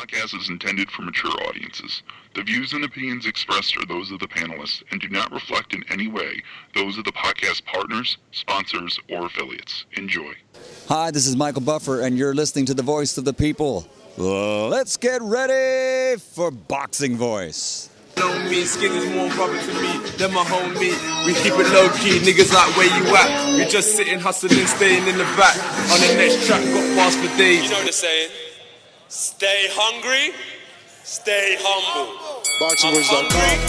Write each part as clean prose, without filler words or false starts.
podcast is intended for mature audiences. The views and opinions expressed are those of the panelists and do not reflect in any way those of the podcast partners, sponsors, or affiliates. Enjoy. Hi, this is Michael Buffer, and you're listening to the Voice of the People. Let's get ready for Boxing Voice. Know me, skinny's more brother to me than my homie. We keep it low key, niggas like where you at. We just sitting, hustling, staying in the back. On the next track, got bars for days. You know the saying? Stay hungry, stay humble. I'm hungry,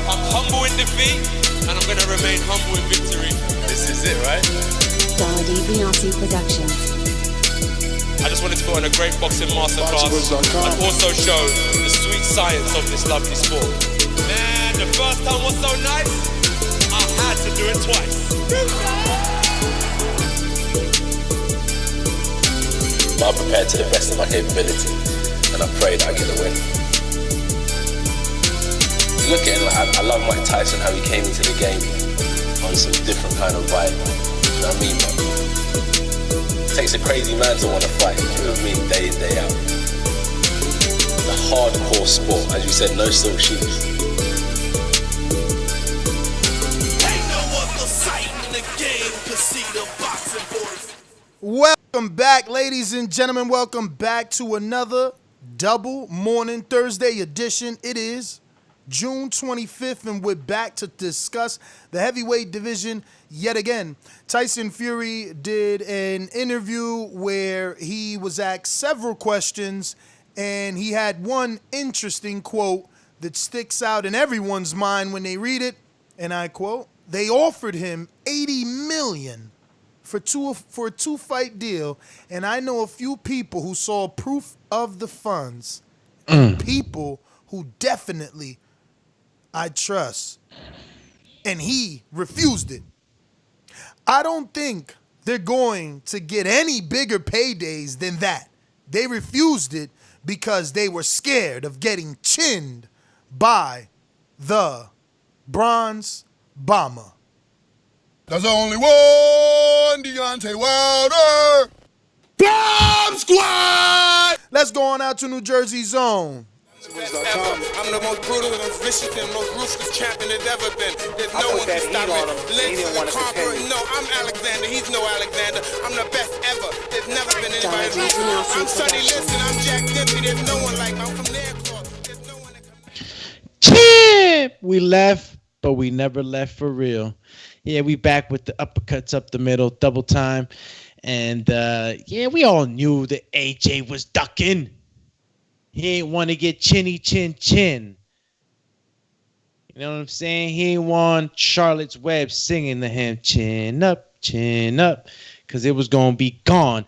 I'm humble in defeat, and I'm gonna remain humble in victory. This is it, right? Saudi Beyonce Productions. I just wanted to put on a great boxing masterclass and also show the sweet science of this lovely sport. Man, the first time was so nice, I had to do it twice. I'm prepared to the best of my capability, and I pray that I get the win. Look at it, like, I love Mike Tyson, how he came into the game on some different kind of vibe. You know what I mean? It takes a crazy man to want to fight, you know what I mean, day in, day out. It's a hardcore sport, as you said, no silk shoes. Ain't no other sight in the game to see the boxing boys. Welcome back, ladies and gentlemen. Welcome back to another double morning Thursday edition. It is June 25th, and we're back to discuss the heavyweight division yet again. Tyson Fury did an interview where he was asked several questions, and he had one interesting quote that sticks out in everyone's mind when they read it, and I quote, "They offered him $80 million for a two-fight deal, and I know a few people who saw proof of the funds, people who definitely I trust, and he refused it. I don't think they're going to get any bigger paydays than that. They refused it because they were scared of getting chinned by the Bronze Bomber." There's only one Deontay Wilder. Bomb Squad! Let's go on out to New Jersey Zone. I'm the most brutal, most vicious, and most ruthless champion there's ever been. There's no one can stop me. Lynch is a conqueror. No, I'm Alexander. He's no Alexander. I'm the best ever. There's never been anybody like me. I'm Sonny Liston. I'm Jack Dempsey. There's no one like me. I'm from their club. There's no one that can... Champ! We left, but we never left for real. Yeah, we back with the uppercuts up the middle, double time. And, we all knew that AJ was ducking. He ain't want to get chinny chin chin. You know what I'm saying? He ain't want Charlotte's Web singing to him, chin up, because it was going to be gone.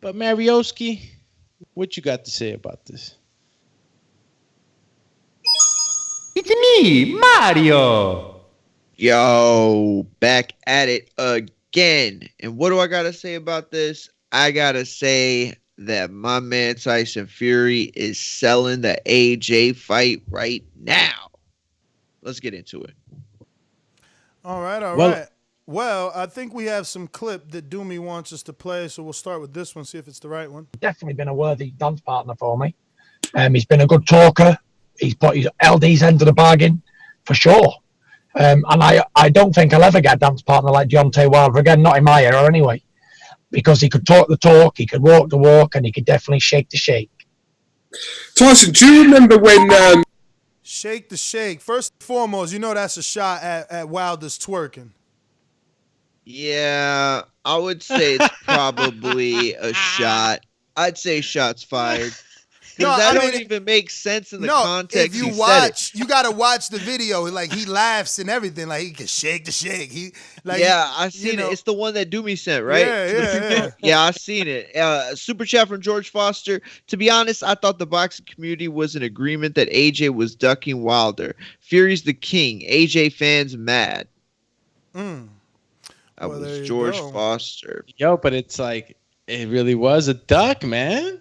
But Marioski, what you got to say about this? It's me, Mario. Yo, back at it again. And what do I got to say about this? I got to say that my man Tyson Fury is selling the AJ fight right now. Let's get into it. All right. Well, I think we have some clip that Doomy wants us to play, so we'll start with this one, see if it's the right one. Definitely been a worthy dance partner for me. He's been a good talker. He's held his end of the bargain, for sure. And I don't think I'll ever get a dance partner like Deontay Wilder again, not in my era anyway. Because he could talk the talk, he could walk the walk, and he could definitely shake the shake. Tyson, do you remember when... Shake the shake. First and foremost, you know that's a shot at Wilder's twerking. Yeah, I would say it's probably a shot. I'd say shots fired. Because don't even make sense in the context. If you watch, you gotta watch the video. Like, he laughs and everything. Like, he can shake the shake. I seen it. It's the one that Doomy sent, right? Yeah. Yeah, I seen it. Super chat from George Foster. To be honest, I thought the boxing community was in agreement that AJ was ducking Wilder. Fury's the king. AJ fans mad. That was George Foster. Yo, but it's like, it really was a duck, man.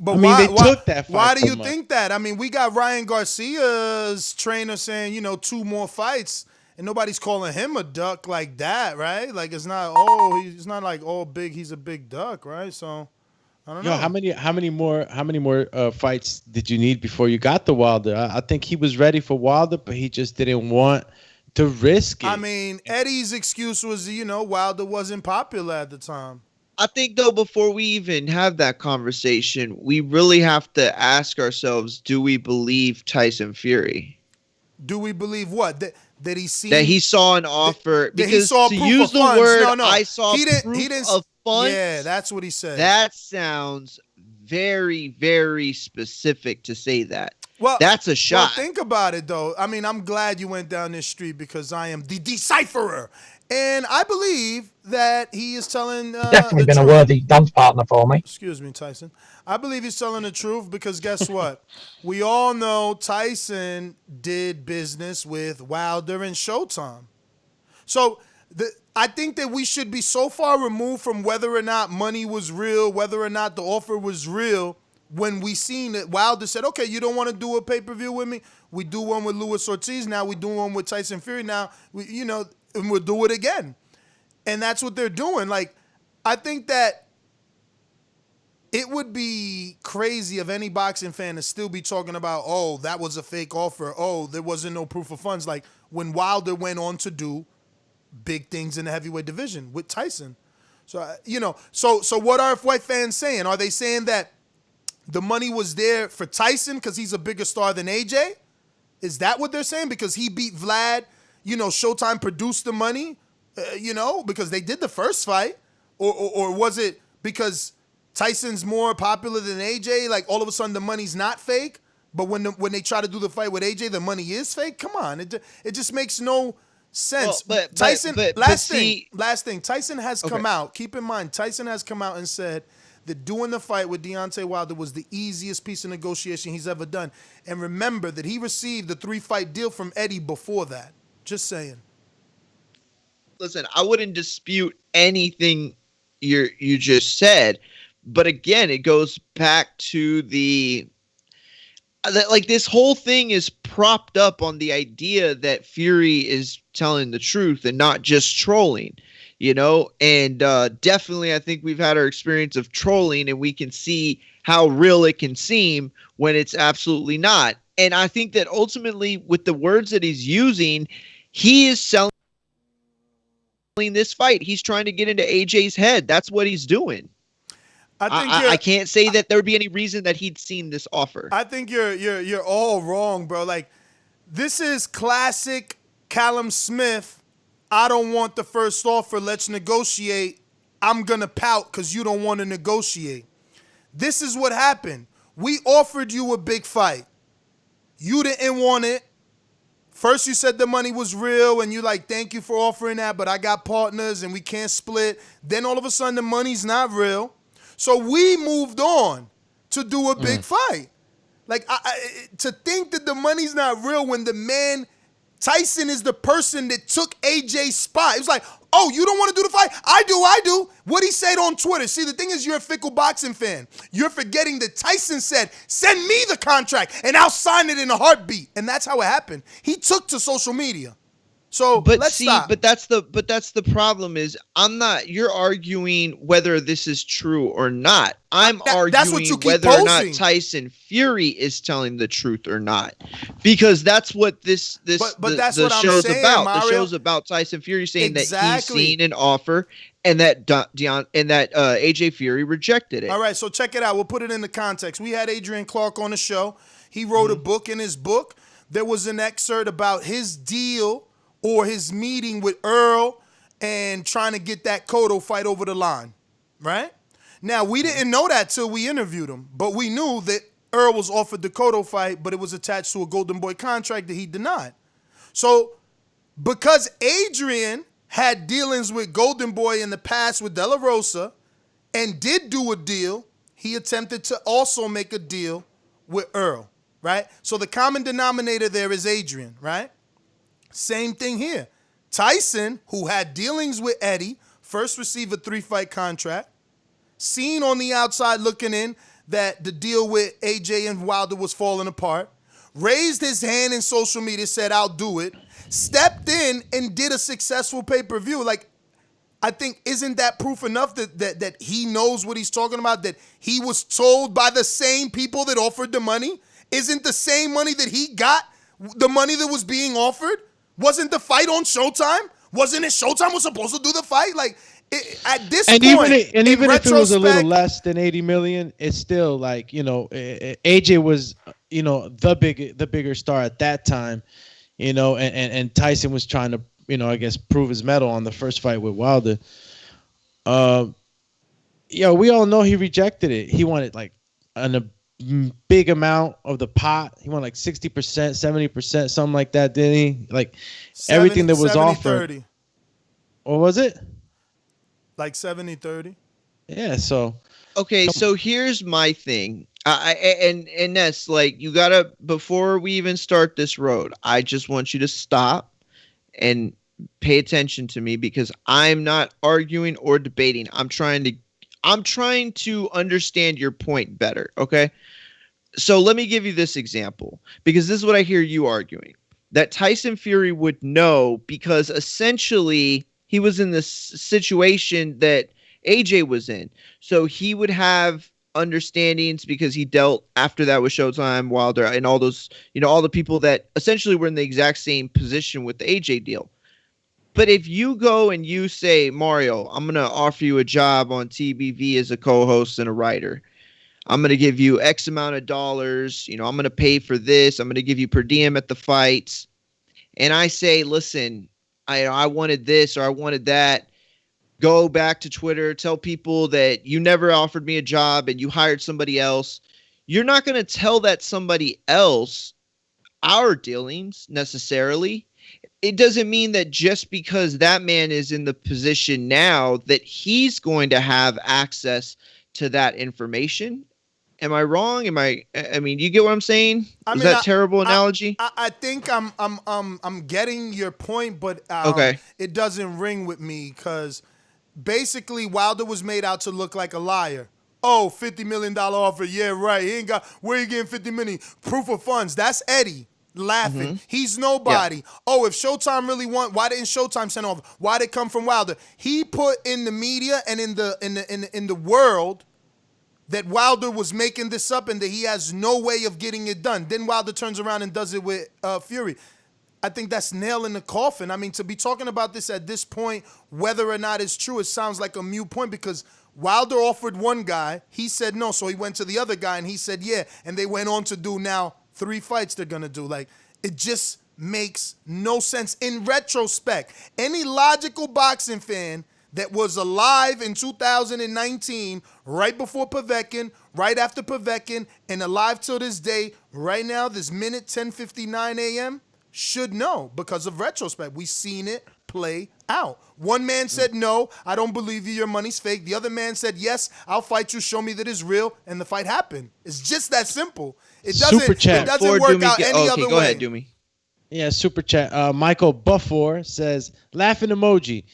But they took that fight. Why do you think that? I mean, we got Ryan Garcia's trainer saying, 2 more fights, and nobody's calling him a duck like that, right? Like, it's not, he's not like, big, he's a big duck, right? So, I don't Yo, know. how many more fights did you need before you got the Wilder? I think he was ready for Wilder, but he just didn't want to risk it. I mean, Eddie's excuse was, Wilder wasn't popular at the time. I think, though, before we even have that conversation, we really have to ask ourselves, do we believe Tyson Fury? Do we believe what? That he seen that he saw an offer? That he because saw to proof use of the funds. word, No. I saw he didn't, proof of funds. Yeah, that's what he said. That sounds very, very specific to say that. Well, that's a shot. Well, think about it, though. I mean, I'm glad you went down this street because I am the decipherer. And I believe that he is telling definitely been a worthy dance partner for me. Excuse me, Tyson. I believe he's telling the truth because guess what? We all know Tyson did business with Wilder and Showtime. So I think that we should be so far removed from whether or not money was real, whether or not the offer was real, when we seen that Wilder said, okay, you don't want to do a pay-per-view with me? We do one with Luis Ortiz. Now we do one with Tyson Fury. Now, and we'll do it again. And that's what they're doing. Like, I think that it would be crazy of any boxing fan to still be talking about, oh, that was a fake offer. Oh, there wasn't no proof of funds. Like when Wilder went on to do big things in the heavyweight division with Tyson. So, so what are white fans saying? Are they saying that the money was there for Tyson because he's a bigger star than AJ? Is that what they're saying? Because he beat Vlad, Showtime produced the money, because they did the first fight? Or was it because Tyson's more popular than AJ? Like all of a sudden the money's not fake, but when they try to do the fight with AJ, the money is fake? Come on. It just makes no sense. Well, Tyson, last thing, Tyson has Okay. come out. Keep in mind, Tyson has come out and said that doing the fight with Deontay Wilder was the easiest piece of negotiation he's ever done. And remember that he received the 3-fight deal from Eddie before that. Just saying. Listen, I wouldn't dispute anything you just said, but again, it goes back to this whole thing is propped up on the idea that Fury is telling the truth and not just trolling, and definitely I think we've had our experience of trolling and we can see how real it can seem when it's absolutely not. And I think that ultimately with the words that he's using, he is selling this fight. He's trying to get into AJ's head. That's what he's doing. I can't say that there would be any reason that he'd seen this offer. I think you're all wrong, bro. Like, this is classic Callum Smith. I don't want the first offer. Let's negotiate. I'm going to pout because you don't want to negotiate. This is what happened. We offered you a big fight. You didn't want it. First you said the money was real and you like, thank you for offering that, but I got partners and we can't split. Then all of a sudden the money's not real. So we moved on to do a big fight. Like, to think that the money's not real when the man, Tyson, is the person that took AJ's spot. It was like, oh, you don't want to do the fight? I do. What he said on Twitter. See, the thing is, you're a fickle boxing fan. You're forgetting that Tyson said, send me the contract and I'll sign it in a heartbeat. And that's how it happened. He took to social media. So let's stop. But that's the problem is you're arguing whether this is true or not. I'm arguing whether or not Tyson Fury is telling the truth or not. Because that's what this that's the what I'm show's saying, about. Mario. The show's about Tyson Fury saying that he's Exactly. seen an offer and that AJ Fury rejected it. All right, so check it out. We'll put it into context. We had Adrian Clark on the show. He wrote a book. In his book, there was an excerpt about his deal or his meeting with Earl and trying to get that Cotto fight over the line, right? Now, we didn't know that till we interviewed him, but we knew that Earl was offered the Cotto fight, but it was attached to a Golden Boy contract that he denied. So, because Adrian had dealings with Golden Boy in the past with De La Rosa and did do a deal, he attempted to also make a deal with Earl, right? So the common denominator there is Adrian, right? Same thing here. Tyson, who had dealings with Eddie, first received a 3-fight contract, seen on the outside looking in that the deal with AJ and Wilder was falling apart, raised his hand in social media, said, I'll do it, stepped in and did a successful pay-per-view. Like, I think isn't that proof enough that he knows what he's talking about, that he was told by the same people that offered the money? Isn't the same money that he got the money that was being offered? Wasn't the fight on Showtime? Wasn't it Showtime was supposed to do the fight? Like, at this point, even if it was a little less than 80 million, it's still like, you know, AJ was, you know, the bigger star at that time, you know, and Tyson was trying to, you know, I guess prove his mettle on the first fight with Wilder. We all know he rejected it. He wanted like a big amount of the pot. He wanted like 60%, 70%, something like that, didn't he? Like 70, everything that was offered. 30. What was it? Like 70-30. Yeah, so. Okay, so here's my thing. And Ness, like, you gotta, before we even start this road, I just want you to stop and pay attention to me, because I'm not arguing or debating. I'm trying to understand your point better, okay? So let me give you this example, because this is what I hear you arguing. That Tyson Fury would know because essentially he was in this situation that AJ was in. So he would have understandings because he dealt after that with Showtime, Wilder, and all those, you know, all the people that essentially were in the exact same position with the AJ deal. But if you go and you say, Mario, I'm going to offer you a job on TBV as a co-host and a writer. I'm going to give you X amount of dollars. You know, I'm going to pay for this. I'm going to give you per diem at the fights. And I say, listen, I wanted this or I wanted that. Go back to Twitter, tell people that you never offered me a job and you hired somebody else. You're not going to tell that somebody else our dealings necessarily. It doesn't mean that just because that man is in the position now that he's going to have access to that information. Am I wrong? I mean, you get what I'm saying? Is that a terrible analogy? I think I'm getting your point, but okay. It doesn't ring with me, because basically Wilder was made out to look like a liar. Oh, $50 million offer. Yeah, right. He ain't got, where you getting 50 million? Proof of funds. That's Eddie laughing. Mm-hmm. He's nobody. Yeah. Oh, if Showtime really want, why didn't Showtime send over? Why did it come from Wilder? He put in the media and in the world that Wilder was making this up and that he has no way of getting it done. Then Wilder turns around and does it with Fury. I think that's nail in the coffin. I mean, to be talking about this at this point, whether or not it's true, it sounds like a moot point, because Wilder offered one guy, he said no, so he went to the other guy and he said yeah, and they went on to do now 3 fights they're gonna do. Like, it just makes no sense. In retrospect, any logical boxing fan that was alive in 2019, right before Povetkin, right after Povetkin, and alive till this day, right now, this minute 10:59 a.m., should know because of retrospect. We've seen it play out. One man said, no, I don't believe you, your money's fake. The other man said, yes, I'll fight you, show me that it's real, and the fight happened. It's just that simple. It doesn't, Super chat. It doesn't work out any other way. Go ahead, Doomy. Yeah, super chat. Michael Buffor says, laughing emoji.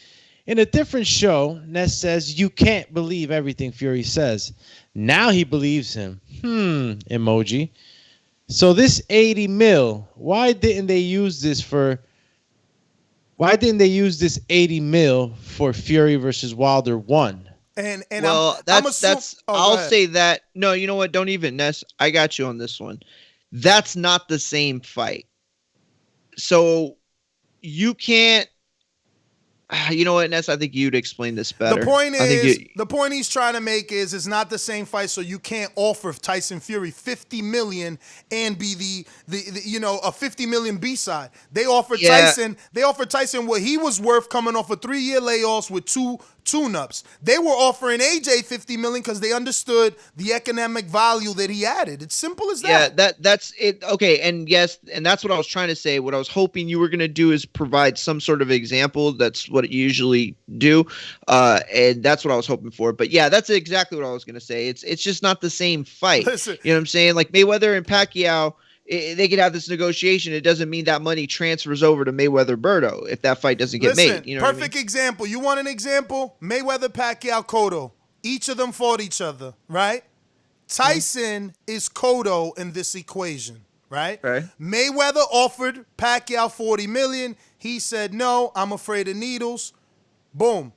In a different show, Ness says, you can't believe everything Fury says. Now he believes him. Emoji. So this 80 mil, why didn't they use this 80 mil for Fury versus Wilder 1? And well, I'll say that. No, you know what? Don't even, Ness. I got you on this one. That's not the same fight. So you can't. You know what, Ness? I think you'd explain this better. The point is, the point he's trying to make is it's not the same fight, so you can't offer Tyson Fury $50 million and be the you know, a $50 million B-side. They offered Tyson what he was worth coming off of 3-year layoffs with 2 tune-ups. They were offering AJ $50 million because they understood the economic value that he added. It's simple as that. Yeah, that's it. Okay, and yes, and that's what I was trying to say. What I was hoping you were going to do is provide some sort of example. That's what you usually do, and that's what I was hoping for. But yeah, that's exactly what I was going to say. It's just not the same fight. Listen, you know what I'm saying? Like Mayweather and Pacquiao, they could have this negotiation. It doesn't mean that money transfers over to Mayweather-Berto if that fight doesn't get made. You know perfect example. You want an example? Mayweather, Pacquiao, Cotto. Each of them fought each other, right? Tyson is Cotto in this equation, right? Mayweather offered Pacquiao $40 million. He said, no, I'm afraid of needles. Boom.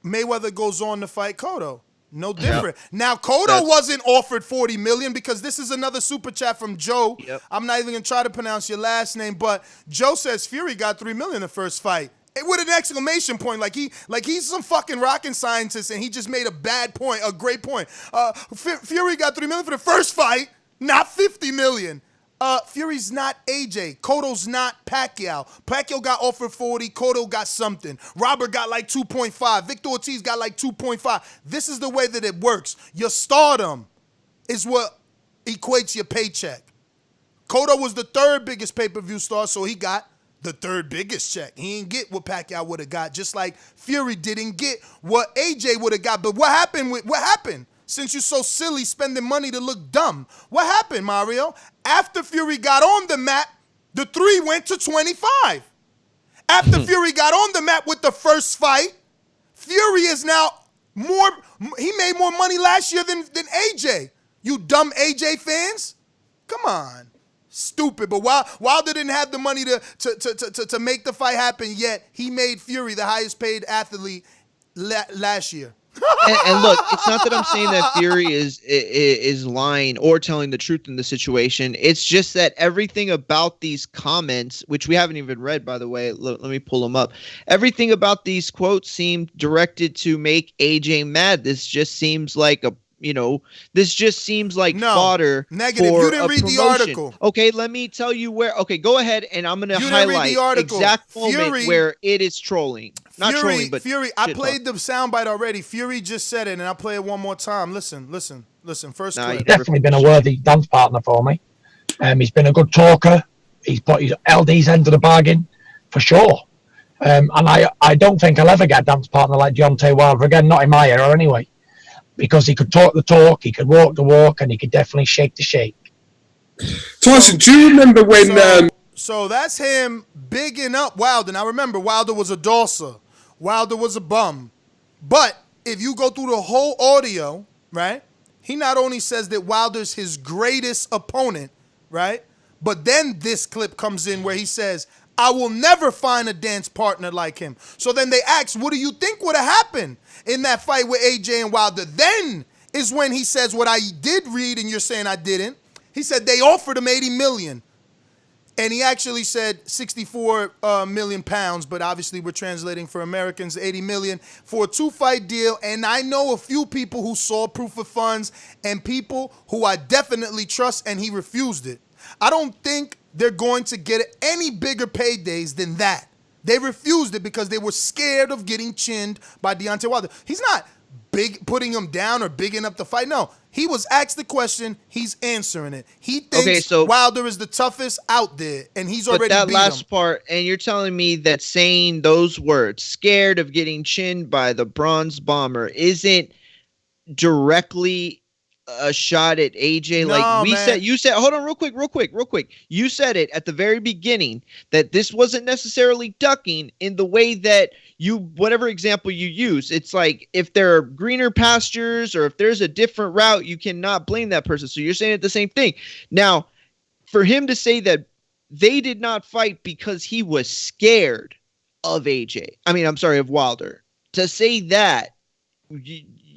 Mayweather goes on to fight Cotto. No different. Yep. Now, Cotto wasn't offered $40 million because this is another super chat from Joe. Yep. I'm not even going to try to pronounce your last name, but Joe says Fury got $3 million in the first fight. With an exclamation point, like he's some fucking rocket scientist, and he just made a great point. Fury got $3 million for the first fight, not $50 million. Fury's not AJ. Cotto's not Pacquiao. Pacquiao got offered 40. Cotto got something. Robert got like 2.5. Victor Ortiz got like 2.5. This is the way that it works. Your stardom is what equates your paycheck. Cotto was the third biggest pay-per-view star, so he got the third biggest check. He didn't get what Pacquiao would have got, just like Fury didn't get what AJ would have got. But what happened? Since you're so silly spending money to look dumb. What happened, Mario? After Fury got on the map, the 3 went to 25. After Fury got on the map with the first fight, Fury is now he made more money last year than AJ. You dumb AJ fans? Come on. Stupid. But Wilder didn't have the money to make the fight happen yet. He made Fury the highest paid athlete last year. And look, it's not that I'm saying that Fury is lying or telling the truth in the situation. It's just that everything about these comments, which we haven't even read, by the way, let me pull them up. Everything about these quotes seem directed to make AJ mad. This just seems like fodder. Negative. For you didn't read promotion. The article. Okay, let me tell you where. Okay, go ahead, and I'm going to highlight the exact moment where it is trolling. Not trolling, but Fury. I played the soundbite already. Fury just said it, and I'll play it one more time. Listen. First clip. He's definitely been a worthy dance partner for me. He's been a good talker. He's put his LD's end of the bargain, for sure. And I don't think I'll ever get a dance partner like Deontay Wilder again, not in my era anyway. Because he could talk the talk, he could walk the walk, and he could definitely shake the shake. Tyson, do you remember when... So that's him bigging up Wilder. Now remember, Wilder was a dosser. Wilder was a bum. But if you go through the whole audio, right, he not only says that Wilder's his greatest opponent, right, but then this clip comes in where he says, I will never find a dance partner like him. So then they ask, what do you think would have happened in that fight with AJ and Wilder? Then is when he says what I did read and you're saying I didn't. He said they offered him 80 million. And he actually said 64 million pounds, but obviously we're translating for Americans, 80 million for a 2-fight deal. And I know a few people who saw proof of funds and people who I definitely trust, and he refused it. I don't think they're going to get any bigger paydays than that. They refused it because they were scared of getting chinned by Deontay Wilder. He's not putting him down or bigging up the fight. No, he was asked the question. He's answering it. He thinks Wilder is the toughest out there, and he's already beat him. But that last part, and you're telling me that saying those words, scared of getting chinned by the Bronze Bomber, isn't directly a shot at AJ? You said, hold on real quick. You said it at the very beginning that this wasn't necessarily ducking in the way that whatever example you use. It's like if there are greener pastures or if there's a different route, you cannot blame that person. So you're saying it the same thing. Now, for him to say that they did not fight because he was scared of of Wilder, to say that,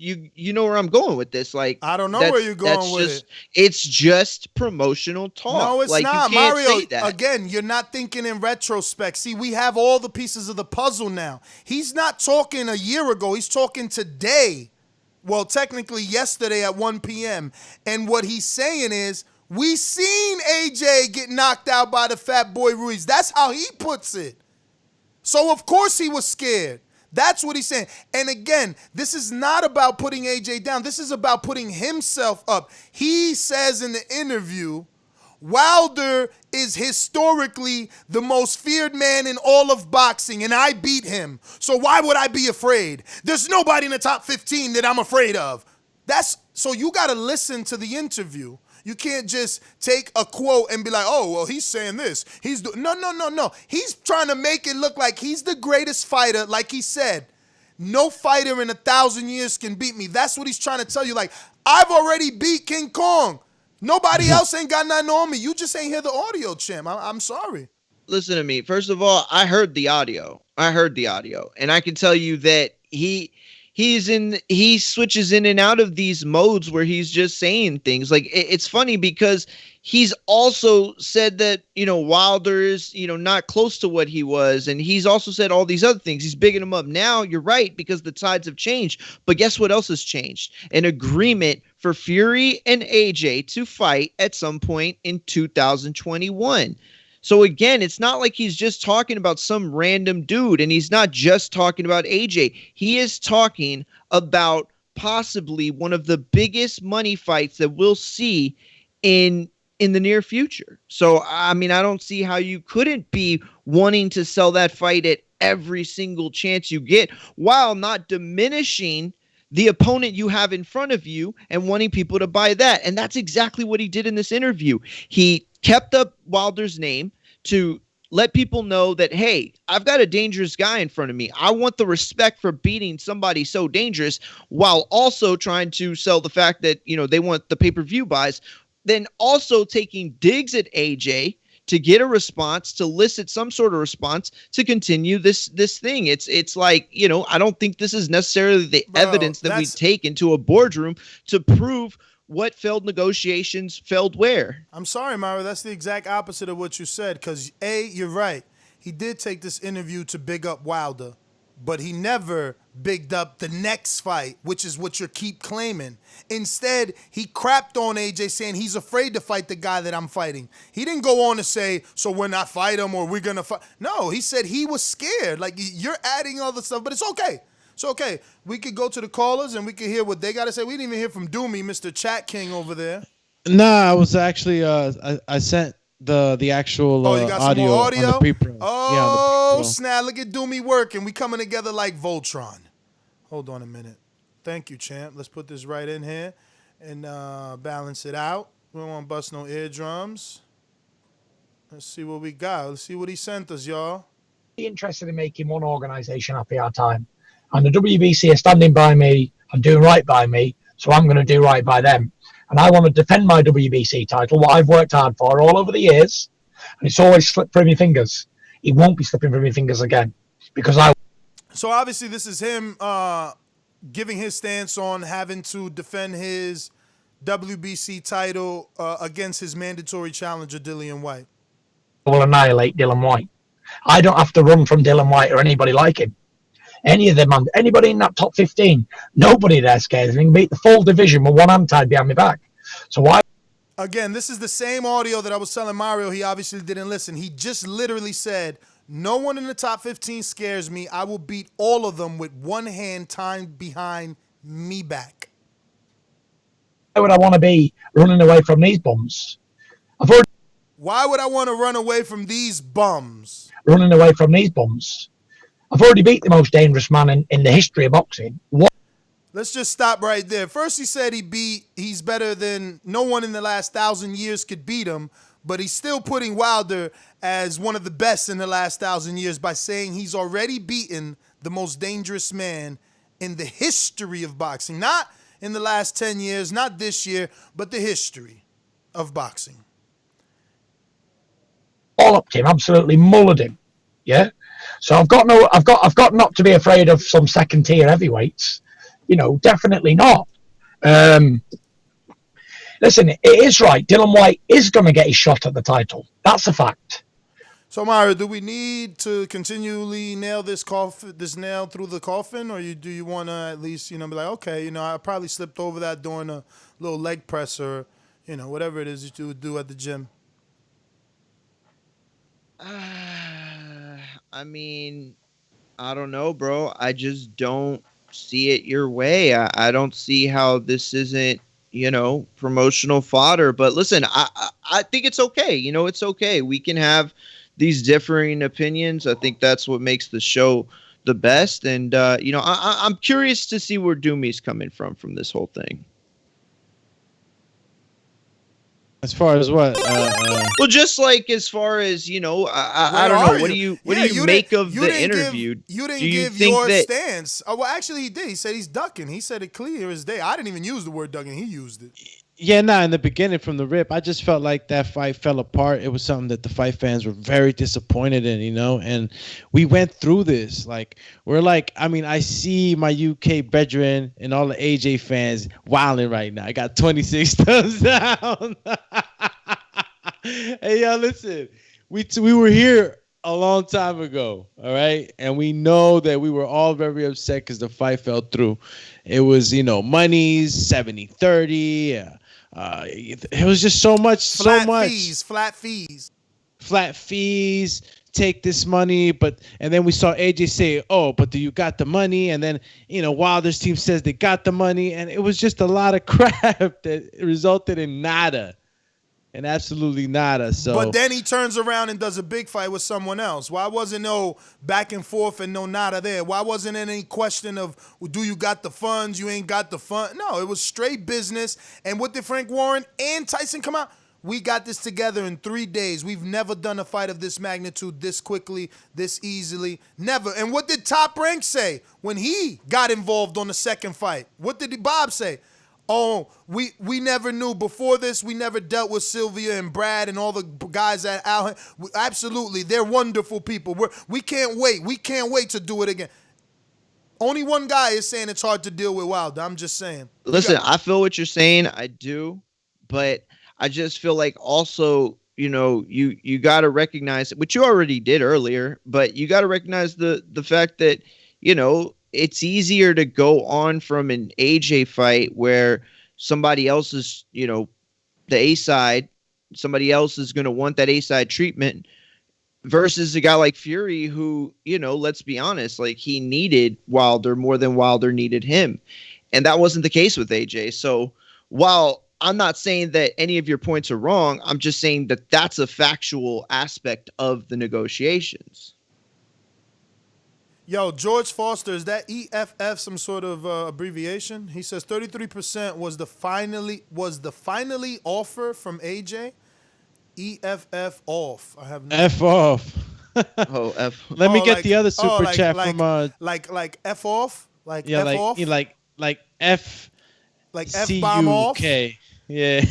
you know where I'm going with this. Like, I don't know where you're going with it. It's just promotional talk. No, it's like, not. You can't Mario, say that. again, you're not thinking in retrospect. See, we have all the pieces of the puzzle now. He's not talking a year ago. He's talking today. Well, technically yesterday at 1 p.m. And what he's saying is, we seen AJ get knocked out by the Fat Boy Ruiz. That's how he puts it. So, of course, he was scared. That's what he's saying. And again, this is not about putting AJ down. This is about putting himself up. He says in the interview, Wilder is historically the most feared man in all of boxing, and I beat him. So why would I be afraid? There's nobody in the top 15 that I'm afraid of. So you got to listen to the interview. You can't just take a quote and be like, oh, well, he's saying this. No. He's trying to make it look like he's the greatest fighter. Like he said, no fighter in 1,000 years can beat me. That's what he's trying to tell you. Like, I've already beat King Kong. Nobody else ain't got nothing on me. You just ain't hear the audio, champ. I'm sorry. Listen to me. First of all, I heard the audio. And I can tell you that he switches in and out of these modes where he's just saying things. Like it's funny because he's also said that, Wilder is, not close to what he was. And he's also said all these other things. He's bigging him up now. You're right, because the tides have changed. But guess what else has changed? An agreement for Fury and AJ to fight at some point in 2021. So again, it's not like he's just talking about some random dude, and he's not just talking about AJ. He is talking about possibly one of the biggest money fights that we'll see in the near future. So, I mean, I don't see how you couldn't be wanting to sell that fight at every single chance you get, while not diminishing the opponent you have in front of you and wanting people to buy that. And that's exactly what he did in this interview. He kept up Wilder's name to let people know that, hey, I've got a dangerous guy in front of me. I want the respect for beating somebody so dangerous, while also trying to sell the fact that, they want the pay-per-view buys. Then also taking digs at AJ to get a response, to elicit some sort of response, to continue this thing. It's like, I don't think this is necessarily the evidence that we take into a boardroom to prove what failed negotiations failed where. I'm sorry, Myra, that's the exact opposite of what you said, because you're right. He did take this interview to big up Wilder, but he never bigged up the next fight, which is what you keep claiming. Instead, he crapped on AJ, saying he's afraid to fight the guy that I'm fighting. He didn't go on to say, so when I fight him or we're going to fight. No, he said he was scared. Like, you're adding other stuff, but it's okay. It's okay. We could go to the callers and we could hear what they got to say. We didn't even hear from Doomy, Mr. Chat King over there. Nah, I was actually, I sent the actual you got audio, some more audio on the pre-pro. Oh, snap. Look at Doomy working. We coming together like Voltron. Hold on a minute. Thank you, champ. Let's put this right in here and balance it out. We don't want to bust no eardrums. Let's see what we got. Let's see what he sent us, y'all. Interested in making one organization happy our time. And the WBC are standing by me and doing right by me, so I'm going to do right by them. And I want to defend my WBC title, what I've worked hard for all over the years, and it's always slipped through my fingers. It won't be slipping through my fingers again, because I... So obviously this is him giving his stance on having to defend his WBC title against his mandatory challenger, Dillian White. will annihilate Dylan White. I don't have to run from Dylan White or anybody like him. Any of them, anybody in that top 15, nobody there scares me. Can beat the full division with one hand tied behind my back. So why? Again, this is the same audio that I was telling Mario. He obviously didn't listen. He just literally said, no one in the top 15 scares me. I will beat all of them with one hand tied behind me back. Why would I want to be running away from these bums? Why would I want to run away from these bums? Running away from these bums. I've already beat the most dangerous man in the history of boxing. What? Let's just stop right there. First, he said he's better than no one in the last 1,000 years could beat him, but he's still putting Wilder as one of the best in the last 1,000 years by saying he's already beaten the most dangerous man in the history of boxing. Not in the last 10 years, not this year, but the history of boxing. All up to him, absolutely mullered him. Yeah. So I've got not to be afraid of some second tier heavyweights. You know, definitely not. Listen, it is right. Dylan White is going to get his shot at the title. That's a fact. So, Myra, do we need to continually nail this nail through the coffin, or do you want to at least, be like, okay, I probably slipped over that doing a little leg press or, whatever it is that you would do at the gym? I mean, I don't know, bro. I just don't see it your way. I don't see how this isn't, promotional fodder. But listen, I think it's okay. It's okay. We can have these differing opinions. I think that's what makes the show the best. And, I'm curious to see where Doomy's coming from this whole thing. As far as what? Well, just like as far as, I don't know. What do you make of the interview? You didn't give your stance. Oh, well, actually, he did. He said he's ducking. He said it clear as day. I didn't even use the word ducking. He used it. Yeah, nah, in the beginning from the rip, I just felt like that fight fell apart. It was something that the fight fans were very disappointed in, and we went through this. Like, we're like, I mean, I see my UK brethren and all the AJ fans wilding right now. I got 26 thumbs down. Hey, y'all, listen, we were here a long time ago, all right? And we know that we were all very upset because the fight fell through. It was, monies, 70-30, it was just so much. Flat fees. Take this money, and then we saw AJ say, "Oh, but do you got the money?" And then Wilder's team says they got the money, and it was just a lot of crap that resulted in nada, and absolutely nada. So, but then he turns around and does a big fight with someone else. Why wasn't no back and forth and no nada there? Why wasn't any question of, well, do you got the funds? You ain't got the fund. No, it was straight business. And what did Frank Warren and Tyson come out? We got this together in 3 days. We've never done a fight of this magnitude this quickly, this easily. Never. And what did Top Rank say when he got involved on the second fight? What did Bob say? Oh, we never knew before this. We never dealt with Sylvia and Brad and all the guys at Al. Absolutely, they're wonderful people. We can't wait. We can't wait to do it again. Only one guy is saying it's hard to deal with Wilder. I'm just saying. Listen, I feel what you're saying. I do, but I just feel like also, you got to recognize, which you already did earlier, but you got to recognize the fact that, it's easier to go on from an AJ fight where somebody else is, the A side, somebody else is going to want that A side treatment versus a guy like Fury who, let's be honest, like he needed Wilder more than Wilder needed him. And that wasn't the case with AJ. So while I'm not saying that any of your points are wrong, I'm just saying that that's a factual aspect of the negotiations. Yo, George Foster, is that EFF some sort of abbreviation? He says 33% was the finally offer from AJ. EFF off. I have no F off. Oh, F. Let me get the other super chat from like F off, like yeah, F off, like F, like F bomb off. Yeah.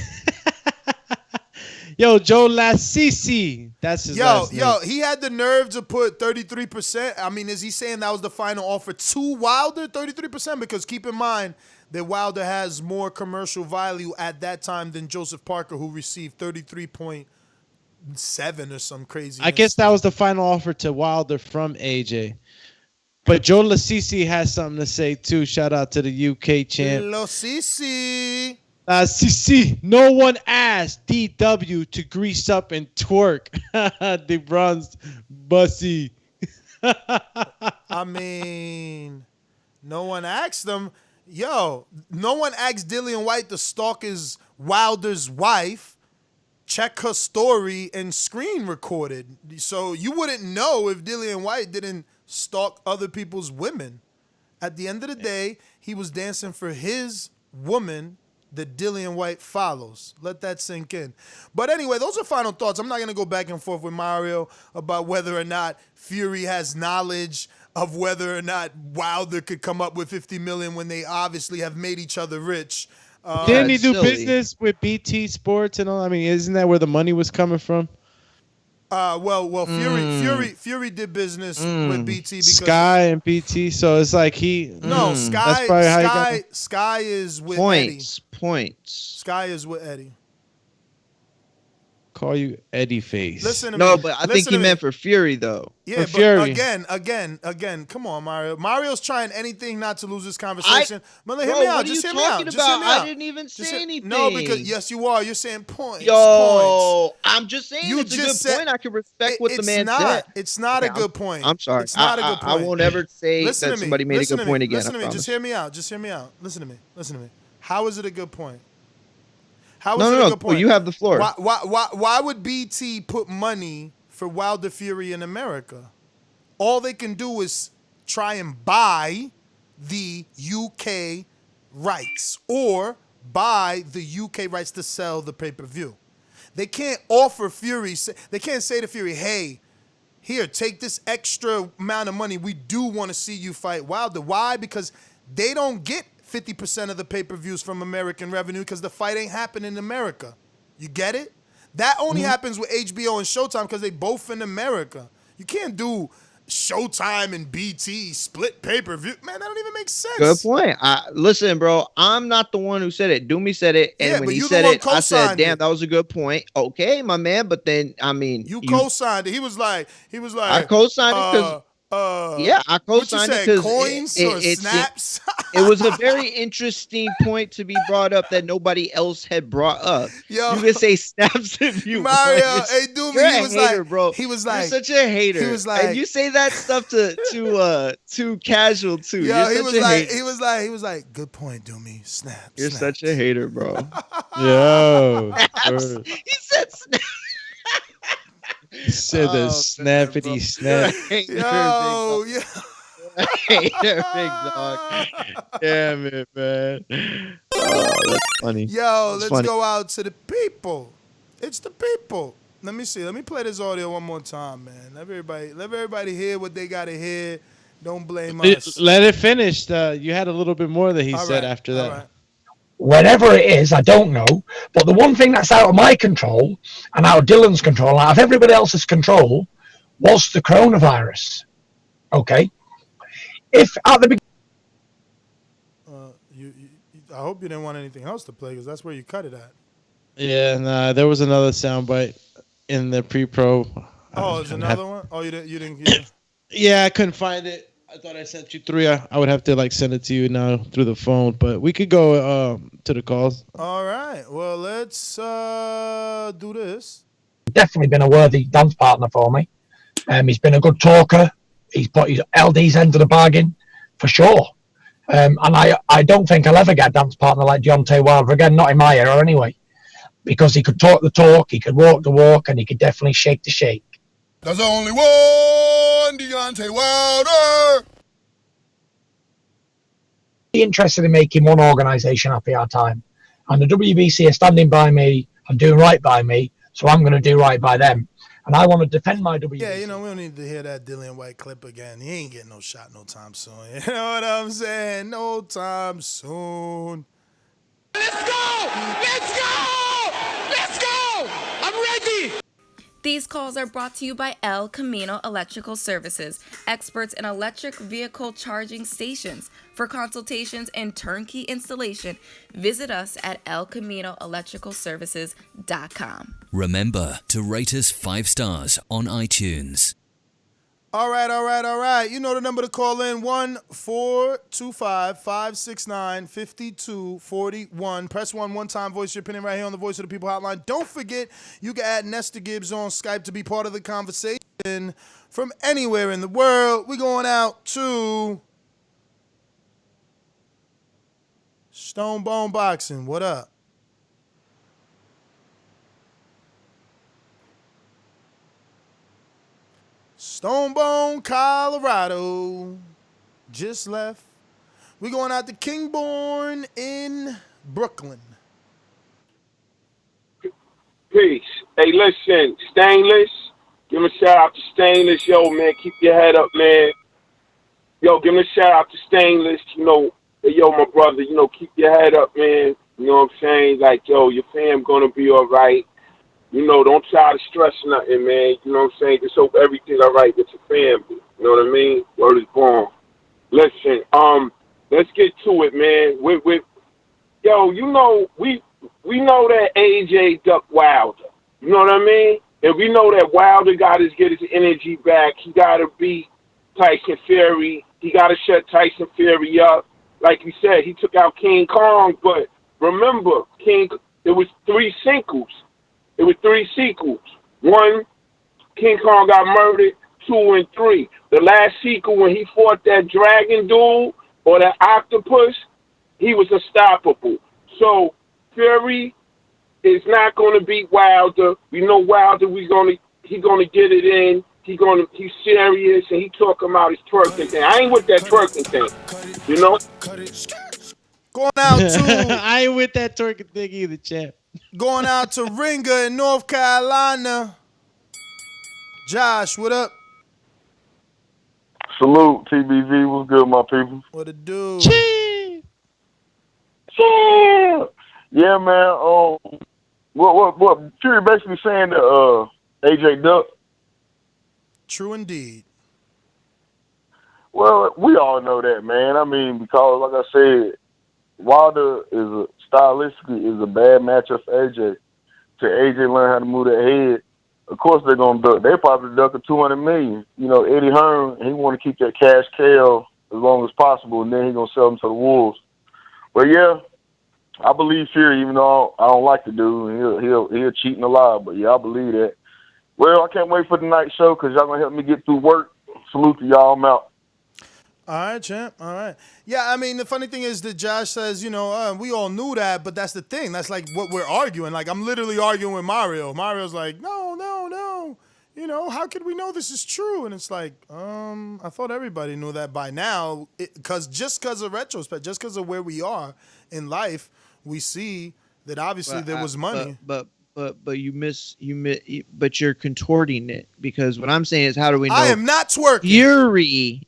Yo, Joe Lassisi. That's his last name. Yo, he had the nerve to put 33%. I mean, is he saying that was the final offer to Wilder, 33%? Because keep in mind that Wilder has more commercial value at that time than Joseph Parker, who received 33.7 or some crazy. I guess that was the final offer to Wilder from AJ. But Joe Lassisi has something to say, too. Shout out to the UK champ. Lassisi. CC, no one asked DW to grease up and twerk. The bronze bussy. I mean, no one asked them. Yo, no one asked Dillian White to stalk his Wilder's wife, check her story, and screen record it. So you wouldn't know if Dillian White didn't stalk other people's women. At the end of the day, he was dancing for his woman that Dillian White follows. Let that sink in. But anyway, those are final thoughts. I'm not going to go back and forth with Mario about whether or not Fury has knowledge of whether or not Wilder could come up with $50 million when they obviously have made each other rich. Didn't he do business with BT Sports and all? I mean, isn't that where the money was coming from? Fury did business with BT because Sky and BT, so it's like he. No, Sky. That's probably how he got Sky is with points. Eddie. Points. Sky is with Eddie. Call you Eddie Face. Listen to no, me. but I think he meant for Fury though. Yeah, for but Fury. again, come on, Mario. Mario's trying anything not to lose this conversation. But hear Bro, me out. what are Just you hear me out. talking Just about? hear me out. I didn't even say anything. No, because yes, you are. You're saying points. Yo, points. I'm just saying You it's just a good said- point. I can respect what the man said. said. It's not Okay, a good point. I'm sorry. It's not a good point. I won't ever say Listen that to me. somebody made Listen a to good point me. again. Listen to me. I Just promise. hear me out. Just hear me out. Listen to me. Listen to me. How is it a good point? How is No, it no, a no. good point? You have the floor. Why would BT put money for Wilder Fury in America? All they can do is try and buy the UK rights or buy the UK rights to sell the pay-per-view. They can't offer Fury, they can't say to Fury, hey, here, take this extra amount of money. We do want to see you fight Wilder. Why? Because they don't get 50% of the pay-per-views from American revenue because the fight ain't happening in America. You get it? That only happens with HBO and Showtime because they both in America. You can't do Showtime and BT split pay-per-view. Man, that don't even make sense. Good point. Listen, bro, I'm not the one who said it. Doomy said it, and when he said it, I said, "Damn, that was a good point." Okay, my man, but then I mean, you co-signed it. He was like, I co-signed it because. Yeah, I co-signed it because coins or snaps. It was a very interesting point to be brought up that nobody else had brought up. Yo, you can say snaps if you Mario, want. hey, dude, you're he a was hater, like, bro. He was you're like, such a hater. He was like, and you say that stuff too casual too. Yo, you're such a hater. He was like, good point, Doomy. Snaps. You're such a hater, bro. Yo, he said snaps. He said the snappity snap. Yo, yeah. Hater, big dog. Damn it, man. Oh, that's funny. Yo, let's go out to the people. It's the people. Let me see. Let me play this audio one more time, man. Let everybody hear what they gotta hear. Don't blame us. Let it finish. You had a little bit more that he said after that. Right. Whenever it is, I don't know. But the one thing that's out of my control and out of Dylan's control, out of everybody else's control, was the coronavirus. Okay. If at the beginning, I hope you didn't want anything else to play because that's where you cut it at. Yeah, nah, there was another soundbite in the pre-pro. Oh, there's another one? Oh, you didn't. Yeah, I couldn't find it. I thought I sent you 3. I would have to send it to you now through the phone, but we could go to the calls. All right. Well, let's do this. Definitely been a worthy dance partner for me. He's been a good talker. He's put his LD's end of the bargain for sure. And I don't think I'll ever get a dance partner like Deontay Wilder again, not in my era anyway, because he could talk the talk, he could walk the walk, and he could definitely shake the shake. There's only one Deontay Wilder. Be interested in making one organization happy our time, and the WBC are standing by me and doing right by me, so I'm going to do right by them, and I want to defend my WBC. Yeah, we don't need to hear that Dillian White clip again. He ain't getting no shot no time soon. You know what I'm saying? No time soon. Let's go! Let's go! Let's go! I'm ready! These calls are brought to you by El Camino Electrical Services, experts in electric vehicle charging stations. For consultations and turnkey installation, visit us at elcaminoelectricalservices.com. Remember to rate us 5 stars on iTunes. All right. You know the number to call in, 1-425-569-5241. Press 1 one time, voice your opinion right here on the Voice of the People hotline. Don't forget, you can add Nesta Gibbs on Skype to be part of the conversation from anywhere in the world. We're going out to Stone Bone Boxing. What up? Stonebone, Colorado, just left. We're going out to Kingborn in Brooklyn. Peace. Hey, listen, Stainless. Give him a shout out to Stainless. Yo, man, keep your head up, man. Yo, give him a shout out to Stainless. You know, hey, yo, my brother, you know, keep your head up, man. You know what I'm saying? Like, yo, your fam gonna be all right. You know, don't try to stress nothing, man. You know what I'm saying? Just hope everything's all right with your family. You know what I mean? Word is born. Listen, let's get to it, man. Yo, you know, we know that AJ ducked Wilder. You know what I mean? And we know that Wilder got to get his energy back. He got to beat Tyson Fury. He got to shut Tyson Fury up. Like you said, he took out King Kong, but remember, it was 3 sequels. It was 3 sequels. 1, King Kong got murdered. 2 and 3. The last sequel, when he fought that dragon dude or that octopus, he was unstoppable. So Fury is not going to beat Wilder. We know Wilder. He's gonna get it in. He's serious, and he talking about his twerking thing. I ain't with that twerking thing. You know. Going out to I ain't with that twerking thing either, champ. Going out to Ringer in North Carolina. Josh, what up? Salute, TBV. What's good, my people? What it do? Chee. Yeah, man. What Fury basically saying to AJ Duck? True indeed. Well, we all know that, man. I mean, because like I said, Wilder stylistically is a bad matchup for AJ. To AJ learn how to move that head, of course they're gonna duck. They probably duck a $200 million. You know, Eddie Hearn, he want to keep that cash cow as long as possible, and then he gonna sell them to the wolves. But yeah, I believe Fury, even though I don't like the dude. He'll cheat and lie, but yeah, I believe that. Well, I can't wait for the night show because y'all gonna help me get through work. Salute to y'all. I'm out. All right, champ. All right. Yeah, I mean, the funny thing is that Josh says, we all knew that, but that's the thing. That's like what we're arguing. Like, I'm literally arguing with Mario. Mario's like, no, no, no. How could we know this is true? And it's like, I thought everybody knew that by now. Just because of retrospect, just because of where we are in life, we see that obviously there was money. But you're contorting it, because what I'm saying is, how do we know? I am not twerking. Fury.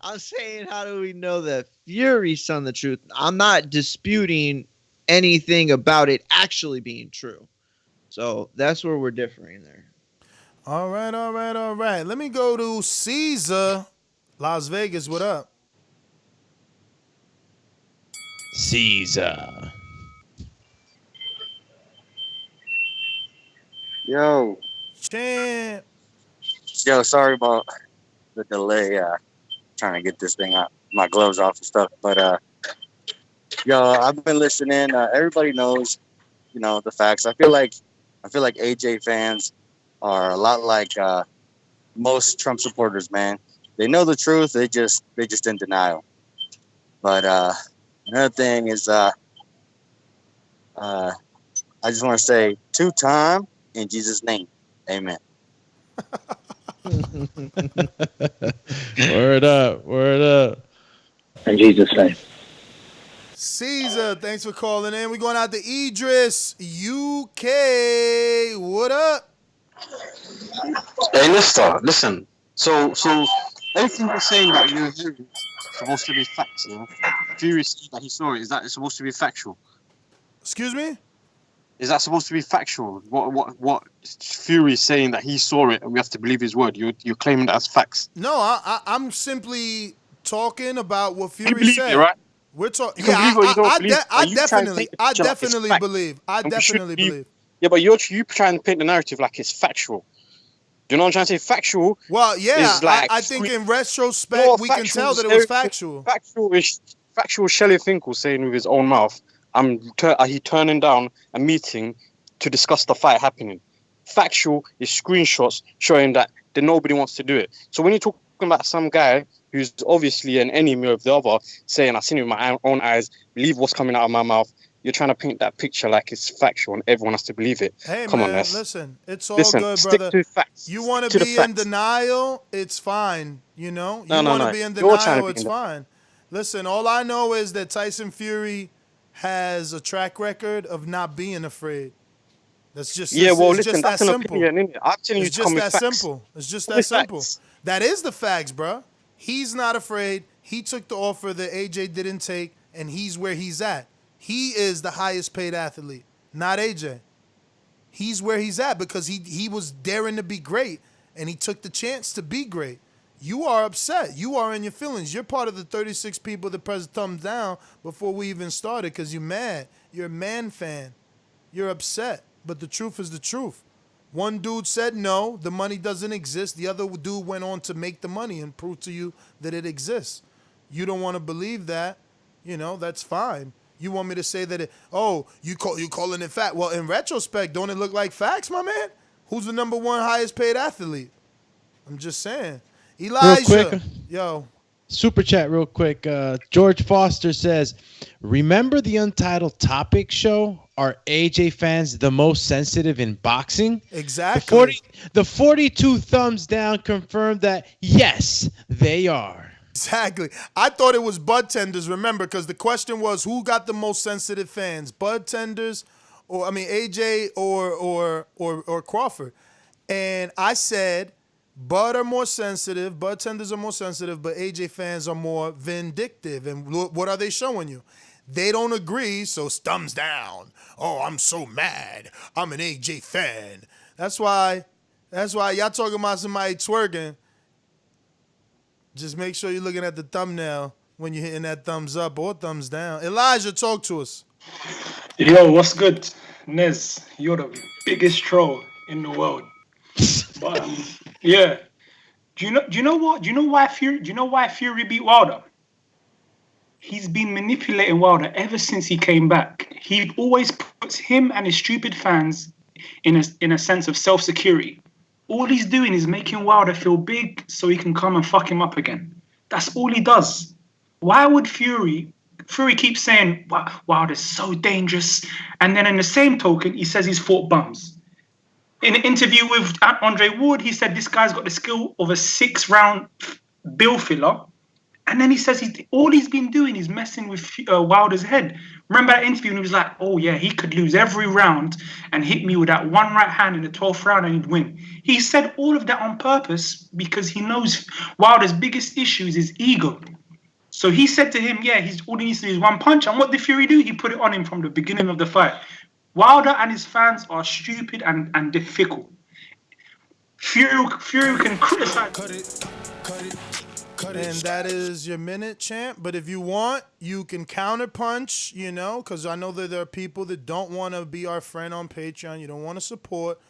I'm saying, how do we know that Fury's telling the truth? I'm not disputing anything about it actually being true. So that's where we're differing there. All right. Let me go to Caesar, Las Vegas. What up? Caesar. Yo. Champ. Yo, sorry about the delay. Trying to get this thing out, my gloves off and stuff. But yo, I've been listening. Everybody knows, the facts. I feel like AJ fans are a lot like most Trump supporters, man. They know the truth. They just in denial. But another thing is, I just want to say 2-time in Jesus' name, amen. Word up. In Jesus' name. Caesar, thanks for calling in. We're going out to Idris, UK. What up? Hey, listen. So everything you're saying that you're hearing is supposed to be facts, you know? Fury said that he saw it. Is that supposed to be factual? Excuse me? Is that supposed to be factual? What Fury is saying that he saw it and we have to believe his word? You're claiming that as facts. No, I'm simply talking about what Fury you believe said. It, right? We're talking. You can believe or you don't believe. I definitely believe. Yeah, but you're trying to paint the narrative like it's factual. Do you know what I'm trying to say? Factual. Well, yeah, is like I think in retrospect we can tell that it was factual. Factual. Shelley Finkel saying with his own mouth, he turning down a meeting to discuss the fight happening. Factual is screenshots showing that nobody wants to do it. So when you're talking about some guy who's obviously an enemy of the other saying, "I seen it with my own eyes, believe what's coming out of my mouth," you're trying to paint that picture like it's factual and everyone has to believe it. Hey, Come man, on, listen, it's all good, brother. Stick to facts. You want to be in denial, it's fine. You want to be in You're denial, it's fine. Listen, all I know is that Tyson Fury has a track record of not being afraid. That's just listen, just that's that an simple. opinion, innit? I'm telling It's you to just come that with facts. simple. It's just that simple. That is the facts, bro. He's not afraid. He took the offer that AJ didn't take, and he's where he's at. He is the highest paid athlete, not AJ. He's where he's at because he was daring to be great, and he took the chance to be great. You are upset. You are in your feelings. You're part of the 36 people that pressed thumbs down before we even started because you're mad. You're a man fan. You're upset. But the truth is the truth. One dude said no, the money doesn't exist. The other dude went on to make the money and prove to you that it exists. You don't want to believe that, that's fine. You want me to say that you calling it fact. Well, in retrospect, don't it look like facts, my man? Who's the number one highest paid athlete? I'm just saying. Elijah. Real quick. Yo. Super chat real quick. George Foster says, remember the Untitled Topic show? Are AJ fans the most sensitive in boxing? Exactly. The 42 thumbs down confirmed that, yes, they are. Exactly. I thought it was bud tenders, remember, because the question was who got the most sensitive fans, bud tenders, AJ or Crawford. And I said Bud are more sensitive. Bud tenders are more sensitive, but AJ fans are more vindictive. And what are they showing you? They don't agree, so thumbs down. Oh, I'm so mad. I'm an AJ fan. That's why y'all talking about somebody twerking. Just make sure you're looking at the thumbnail when you're hitting that thumbs up or thumbs down. Elijah, talk to us. Yo, what's good? Nez, you're the biggest troll in the world. But yeah. Do you know what? Do you know why Fury beat Wilder? He's been manipulating Wilder ever since he came back. He always puts him and his stupid fans in a sense of self-security. All he's doing is making Wilder feel big so he can come and fuck him up again. That's all he does. Why would Fury keeps saying Wilder's so dangerous, and then in the same token he says he's fought bums. In an interview with Andre Ward, he said this guy's got the skill of a 6-round bill filler. And then he says all he's been doing is messing with Wilder's head. Remember that interview and he was like, oh yeah, he could lose every round and hit me with that one right hand in the 12th round and he'd win. He said all of that on purpose because he knows Wilder's biggest issue is his ego. So he said to him, yeah, all he needs to do is one punch. And what did Fury do? He put it on him from the beginning of the fight. Wilder and his fans are stupid and difficult. Fury can criticize. And that is your minute, champ. But if you want, you can counterpunch, because I know that there are people that don't want to be our friend on Patreon. You don't want to support.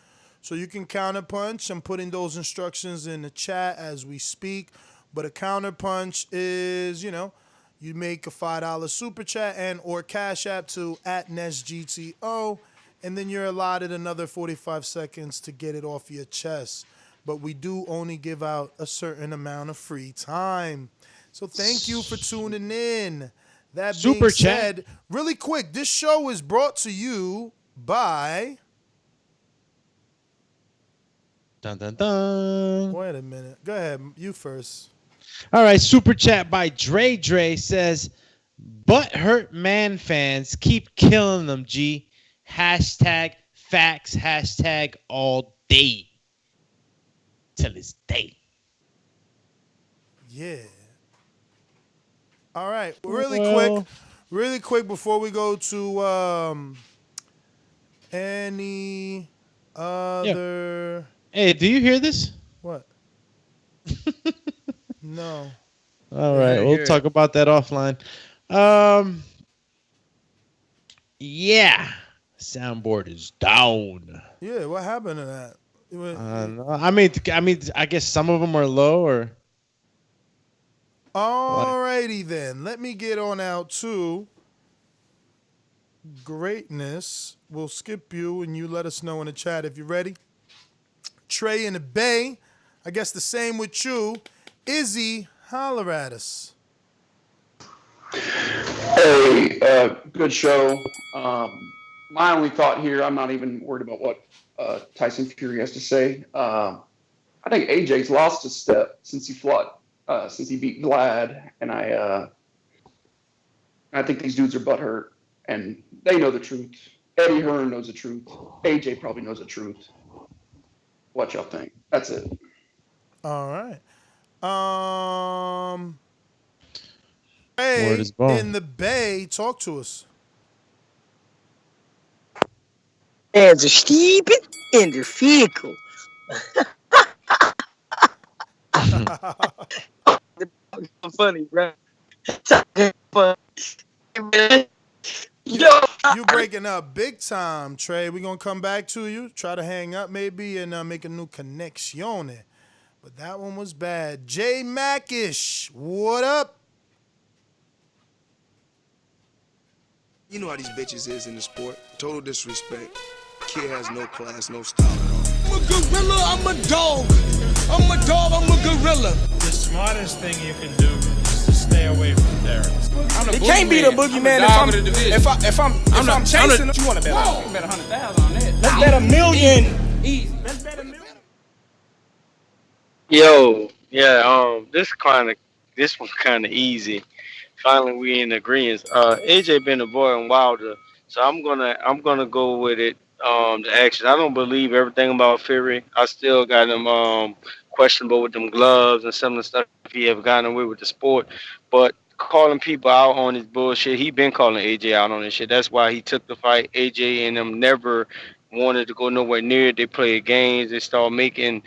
So you can counterpunch. I'm putting those instructions in the chat as we speak. But a counterpunch is, you make a $5 super chat and or cash app to @NESGTO, and then you're allotted another 45 seconds to get it off your chest. But we do only give out a certain amount of free time. So thank you for tuning in. That Super being chat. said, really quick, this show is brought to you by... Dun, dun, dun. Wait a minute. Go ahead. You first. All right, super chat by Dre says, butthurt man fans keep killing them, G. Hashtag facts, hashtag all day. Till this day. Yeah. All right. Really quick before we go to any other... Hey, do you hear this? What? No. All right, we'll talk about that offline. Yeah, soundboard is down. Yeah, what happened to that? I mean, I guess some of them are low, or. Alrighty then, let me get on out to greatness. We'll skip you, and you let us know in the chat if you're ready. Trey in the Bay, I guess the same with you. Izzy, holler at us. Hey, good show. My only thought here, I'm not even worried about what Tyson Fury has to say. I think AJ's lost a step since he beat Vlad, and I think these dudes are butthurt, and they know the truth. Eddie Hearn knows the truth. AJ probably knows the truth. What y'all think? That's it. All right. Hey, in the Bay, talk to us. There's a Steven in the vehicle. Funny, bro. Yo, you breaking up big time, Trey. We're gonna come back to you. Try to hang up maybe and make a new connection. But that one was bad. J Mackish, what up? You know how these bitches is in the sport. Total disrespect. Kid has no class, no style at all. I'm a gorilla, I'm a dog. I'm a dog, I'm a gorilla. The smartest thing you can do is to stay away from Darren. It can't be the boogeyman if I'm chasing. You want to bet? You can bet 100,000 on that. Let's bet $1 million. Easy. Let's bet $1 million. Yo, yeah, this one's kind of easy. Finally, we in agreement. AJ been avoiding Wilder, so I'm gonna go with it. The action. I don't believe everything about Fury. I still got him questionable with them gloves and some of the stuff he have gotten away with the sport. But calling people out on his bullshit, he been calling AJ out on this shit. That's why he took the fight. AJ and them never wanted to go nowhere near it. They played games. They started making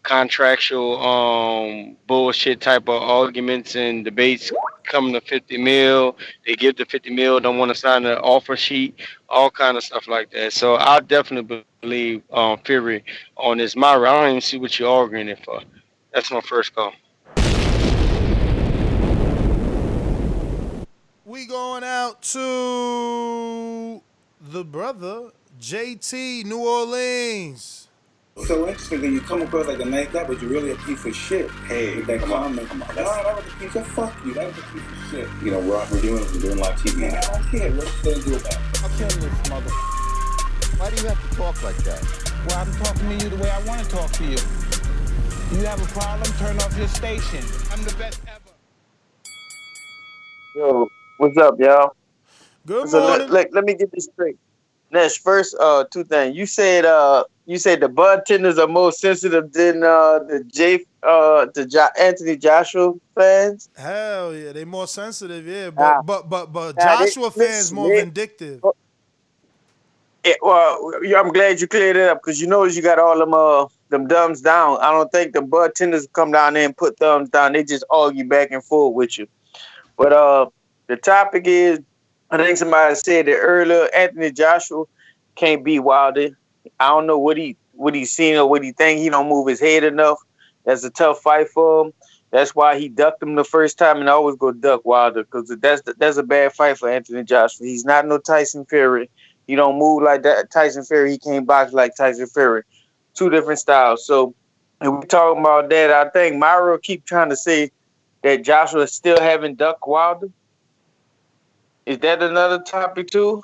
contractual bullshit type of arguments and debates coming to 50 mil. They give the 50 mil, don't want to sign the offer sheet, all kind of stuff like that. So I definitely believe Fury on this. Myra, I don't even see what you're arguing it for. That's my first call. We going out to the brother JT, New Orleans. So interesting that you come across like a nice guy, but you're really a piece of shit. Hey, with that come on. comment. No, that was a piece of fuck you. That was a piece of shit. You know, we're doing live TV. Man, I don't care. What you gonna do about it? I'll kill this mother. Why do you have to talk like that? Well, I'm talking to you the way I want to talk to you. You have a problem? Turn off your station. I'm the best ever. Yo, what's up, y'all? Good morning. Let me get this straight. Nesh, first, two things. You said the bartenders are more sensitive than the Anthony Joshua fans. Hell yeah, they more sensitive, yeah. But Joshua fans more vindictive. I'm glad you cleared it up because you got all them thumbs down. I don't think the bartenders come down there and put thumbs down. They just argue back and forth with you. But the topic is, I think somebody said it earlier. Anthony Joshua can't beat Wilder. I don't know what he's seen or what he think. He don't move his head enough. That's a tough fight for him. That's why he ducked him the first time and always go duck Wilder because that's a bad fight for Anthony Joshua. He's not no Tyson Fury. He don't move like that. Tyson Fury, he can't box like Tyson Fury. Two different styles. So, and we talking about that. I think Myra keep trying to say that Joshua still haven't ducked Wilder. Is that another topic too?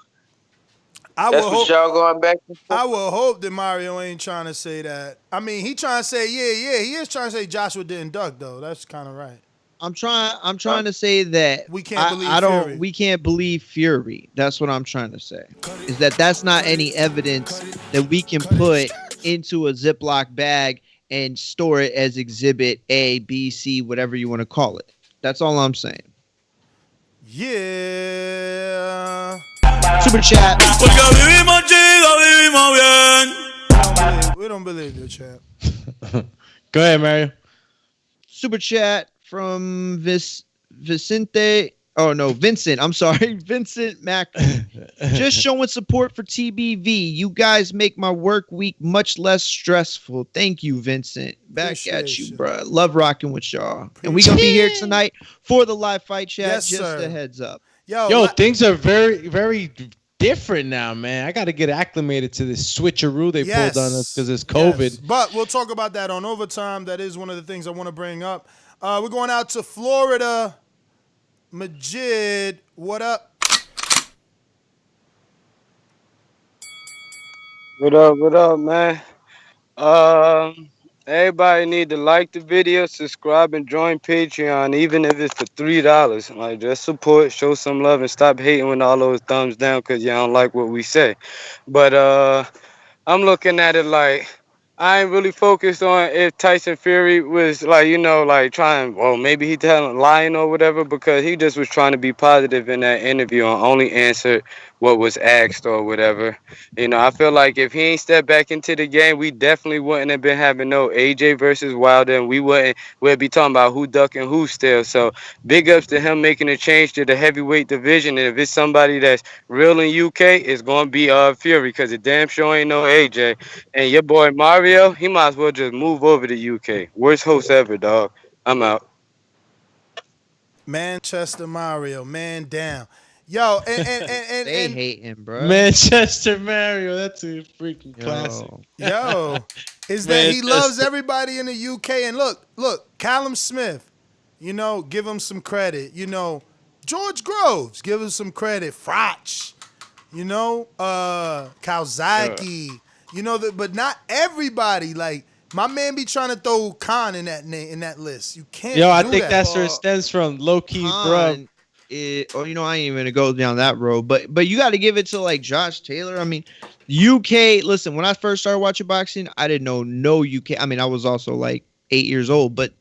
That's what y'all going back and forth? I will hope that Mario ain't trying to say that. I mean, he trying to say, yeah, he is trying to say Joshua didn't duck though. That's kind of right. I'm trying to say that we can't believe Fury. We can't believe Fury. That's what I'm trying to say. Is that's not any evidence that we can put into a Ziploc bag and store it as exhibit A, B, C, whatever you want to call it. That's all I'm saying. Yeah. Super chat. We don't believe you, chat. Go ahead, Mario. Super chat from Vicente. Oh no, Vincent. I'm sorry, Vincent Mac. Just showing support for TBV. You guys make my work week much less stressful. Thank you, Vincent. Back at you, bro. Love rocking with y'all. And we gonna be here tonight for the live fight chat. Yes, just sir. a heads up. Yo, things are very, very different now, man. I got to get acclimated to this switcheroo they pulled on us because it's COVID. Yes. But we'll talk about that on overtime. That is one of the things I want to bring up. We're going out to Florida. Majid, what up? What up, man? Everybody need to like the video, subscribe, and join Patreon, even if it's for $3. Like, just support, show some love, and stop hating with all those thumbs down because you don't like what we say. But I'm looking at it like I ain't really focused on if Tyson Fury was trying, well, maybe he lying or whatever, because he just was trying to be positive in that interview and only answered what was asked or whatever. I feel like if he ain't stepped back into the game, we definitely wouldn't have been having no AJ versus Wilder, and we'd be talking about who ducking who still. So big ups to him making a change to the heavyweight division. And if it's somebody that's real in UK, it's going to be Fury, because it damn sure ain't no AJ. And your boy Mario, he might as well just move over to UK. Worst host ever, dog. I'm out. Manchester Mario, man down. Yo, and they hating, bro. Manchester Mario, that's a freaking classic. Yo, is that he loves everybody in the UK. And look, Callum Smith, give him some credit. George Groves, give him some credit. Frotch, Kawasaki, but not everybody. Like, my man be trying to throw Khan in that list. You can't. Yo, I think that's where it stems from. Low key, bro. I ain't even gonna go down that road, but you got to give it to like Josh Taylor. I mean, UK. Listen, when I first started watching boxing, I didn't know no UK. I mean, I was also like 8 years old. But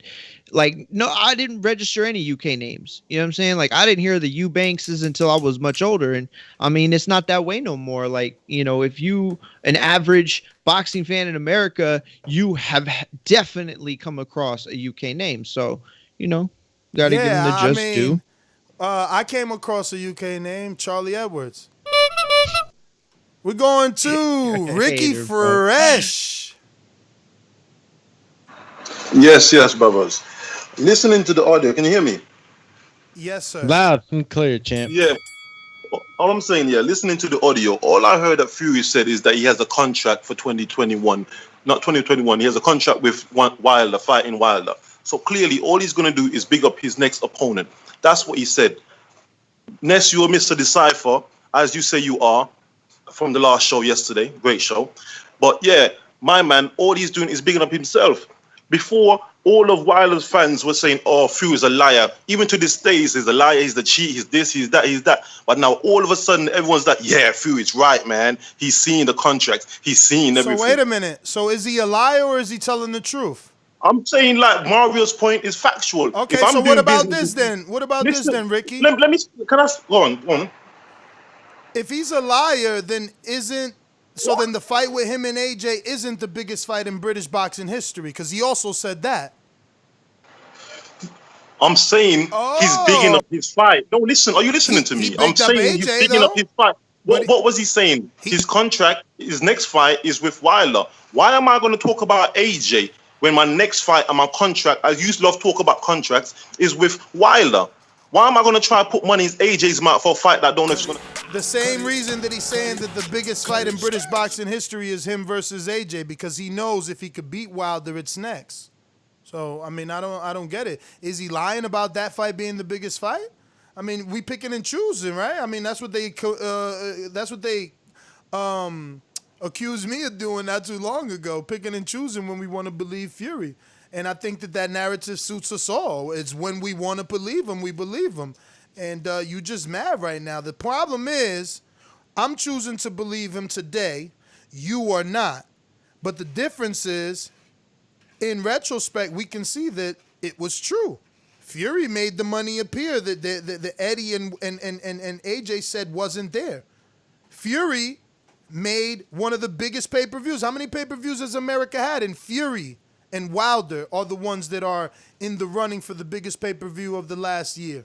like, no, I didn't register any UK names. You know what I'm saying? Like, I didn't hear the Eubankses until I was much older. And I mean, it's not that way no more. Like, you know, if you an average boxing fan in America, you have definitely come across a UK name. So, you know, got to give them the Yeah, I just due. mean, I came across a UK name, Charlie Edwards. We're going to Ricky Hater, bro. Fresh. Yes, brothers. Listening to the audio, can you hear me? Yes, sir. Loud and clear, champ. Yeah. All I'm saying, yeah, listening to the audio, all I heard that Fury said is that he has a contract for 2021, not 2021. He has a contract with Wilder, fighting Wilder. So clearly, all he's going to do is big up his next opponent. That's what he said. Ness, you're Mr. Decipher, as you say you are, from the last show yesterday. Great show. But yeah, my man, all he's doing is bigging up himself. Before, all of Wilder's fans were saying, oh, Fury's a liar. Even to this day, he's a liar, he's the cheat, he's this, he's that, he's that. But now all of a sudden, everyone's like, yeah, Fury's right, man. He's seeing the contracts. He's seeing everything. So wait a minute. So is he a liar or is he telling the truth? I'm saying, like, Mario's point is factual. Okay, if I'm so doing what about business, this then? What about this then, Ricky? Let me, can I, go on. If he's a liar, then then the fight with him and AJ isn't the biggest fight in British boxing history, because he also said that. I'm saying he's bigging up his fight. No, listen. Are you listening to me? I'm saying he's bigging up his fight. What was he saying? His contract, his next fight is with Wilder. Why am I going to talk about AJ when my next fight and my contract, I used to love talk about contracts, is with Wilder? Why am I going to try to put money in AJ's mouth for a fight that I don't know if it's going to... The same reason that he's saying that the biggest fight in British boxing history is him versus AJ, because he knows if he could beat Wilder, it's next. So, I mean, I don't get it. Is he lying about that fight being the biggest fight? I mean, we picking and choosing, right? I mean, that's what they accused me of doing not too long ago, picking and choosing when we want to believe Fury. And I think that narrative suits us all. It's when we want to believe him, we believe him. And you just mad right now. The problem is, I'm choosing to believe him today. You are not. But the difference is, in retrospect, we can see that it was true. Fury made the money appear that the Eddie and AJ said wasn't there. Fury made one of the biggest pay-per-views. How many pay-per-views has America had? And Fury and Wilder are the ones that are in the running for the biggest pay-per-view of the last year.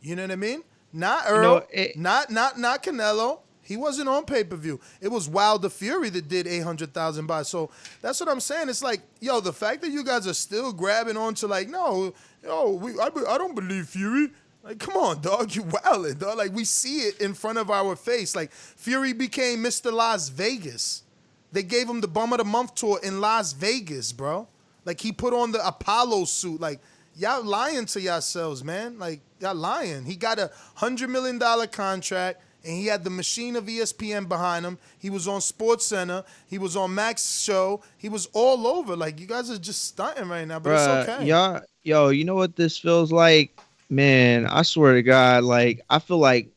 You know what I mean? Not Earl, not Canelo. He wasn't on pay-per-view. It was Wilder Fury that did 800,000 buys. So that's what I'm saying. It's like, yo, the fact that you guys are still grabbing on to like, no, I don't believe Fury. Like, come on, dog, you wildin', dog. Like, we see it in front of our face. Like, Fury became Mr. Las Vegas. They gave him the Bum of the Month tour in Las Vegas, bro. Like, he put on the Apollo suit. Like, y'all lying to yourselves, man. Like, y'all lying. He got a $100 million contract, and he had the machine of ESPN behind him. He was on SportsCenter. He was on Mac's show. He was all over. Like, you guys are just stunting right now, but it's okay. Yo, you know what this feels like? Man, I swear to God, like, I feel like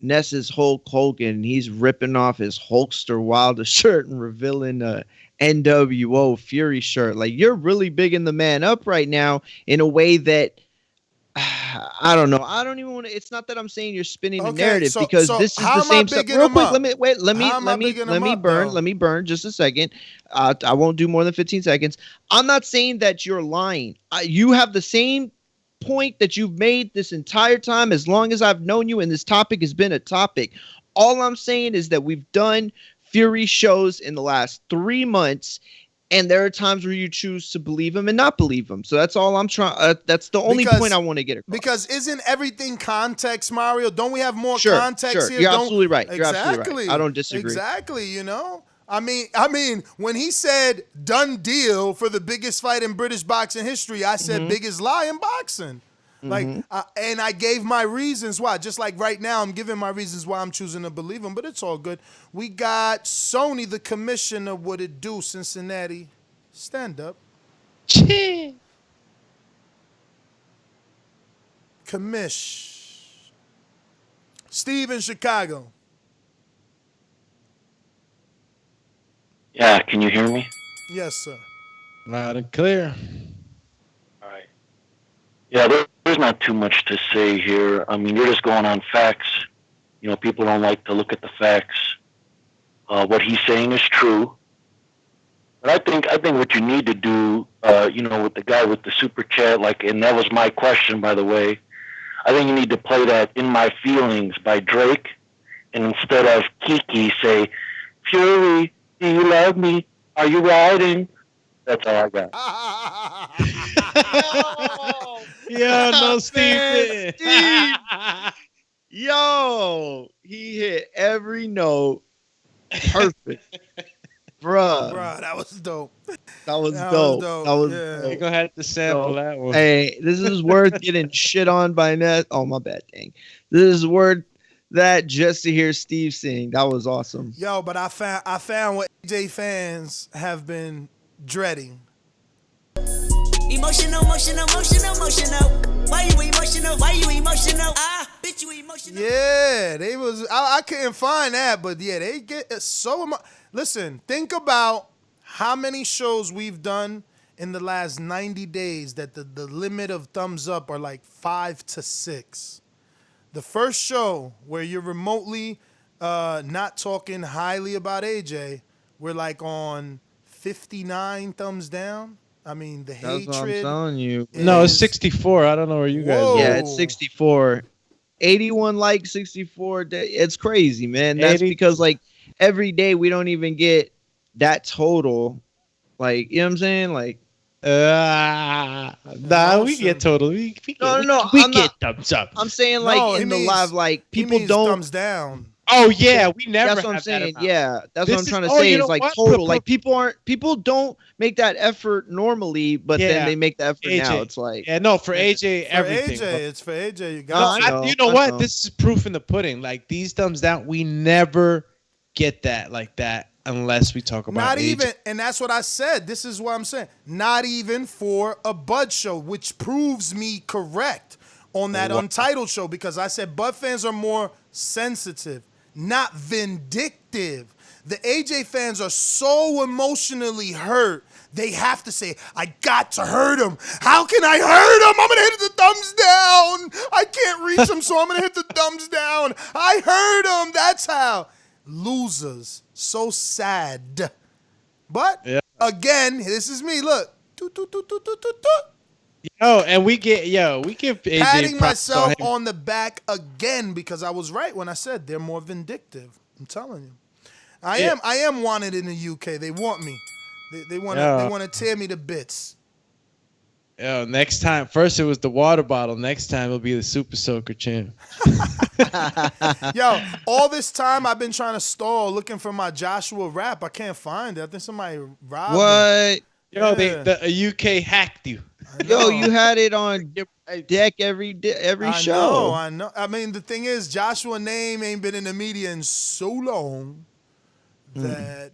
Ness is Hulk Hogan. He's ripping off his Hulkster Wilder shirt and revealing a NWO Fury shirt. Like, you're really bigging the man up right now in a way that I don't know. I don't even want to. It's not that I'm saying you're spinning the narrative, because this is the same stuff. Real quick, let me burn just a second. I won't do more than 15 seconds. I'm not saying that you're lying. You have the same point that you've made this entire time, as long as I've known you, and this topic has been a topic. All I'm saying is that we've done Fury shows in the last 3 months, and there are times where you choose to believe him and not believe him. So that's all I'm trying. That's the only point I want to get across. Because isn't everything context, Mario? Don't we have more context here? You're absolutely right. You're absolutely right. I don't disagree. Exactly. You know. I mean, when he said done deal for the biggest fight in British boxing history, I said biggest lie in boxing. Like, and I gave my reasons why. Just like right now, I'm giving my reasons why I'm choosing to believe him, but it's all good. We got Sony, the commissioner. What it do, Cincinnati? Stand up. Commish. Steve in Chicago. Yeah, can you hear me? Yes, sir. Loud and clear. Yeah, there's not too much to say here. I mean, you're just going on facts. You know, people don't like to look at the facts. What he's saying is true. But I think what you need to do, with the guy with the super chat, like, and that was my question, by the way. I think you need to play that "In My Feelings" by Drake, and instead of Kiki, say, "Fury, do you love me? Are you riding?" That's all I got. Yo, no, Steve Man, didn't. Steve. Yo, he hit every note perfect. Bruh. Bruh, that was dope. That was That was dope. dope. That was Yeah. dope. You're gonna have to sample that one. Hey, this is worth getting shit on by Ness. Oh, my bad, dang. This is worth that just to hear Steve sing. That was awesome. Yo, but I found what AJ fans have been dreading. Emotional. Why you emotional? Bitch, you emotional. Yeah, they was. I couldn't find that, but yeah, they get so. Listen, think about how many shows we've done in the last 90 days that the limit of thumbs up are like 5 to 6. The first show where you're remotely not talking highly about AJ, we're like on 59 thumbs down. I mean, the That's hatred. what I'm telling you. No, it's 64. I don't know where you guys are. Yeah, it's 64. 81 likes, 64. It's crazy, man. That's 80. because, like, every day we don't even get that total. Like, you know what I'm saying? Like, nah, we get total. We get thumbs up. I'm saying, like, No, he in the means- live, like, he people means don't. thumbs down. Oh yeah, we never. That's what I'm have that saying. amount. Yeah, that's This what I'm is- trying to oh, say. you Is know like what? total. Like people don't make that effort normally, but Yeah. then they make the effort now. AJ. It's like, Yeah, no, for AJ, For everything. AJ, bro. it's for AJ. You No, got I know, You know I what? know. This is proof in the pudding. Like these thumbs down, we never get that like that unless we talk about Not AJ. even, and that's what I said. This is what I'm saying. Not even for a Bud show, which proves me correct on that Wow. Untitled show, because I said Bud fans are more sensitive, not vindictive. The AJ fans are so emotionally hurt, they have to say, I got to hurt him. How can I hurt him? I'm going to hit the thumbs down. I can't reach him, so I'm going to hit the thumbs down. I hurt him. That's how. Losers. So sad. But, again, this is me. Look. And we give AJ Patting props myself him. on the back again, because I was right when I said they're more vindictive. I'm telling you. I am wanted in the UK. They want me. They want to tear me to bits. Yo, next time, first it was the water bottle. Next time it'll be the Super Soaker champ. Yo, all this time I've been trying to stall looking for my Joshua rap. I can't find it. I think somebody robbed me. what? Yo, Yeah. the UK hacked you. Yo, you had it on deck every I show. I know. I mean, the thing is, Joshua name ain't been in the media in so long that,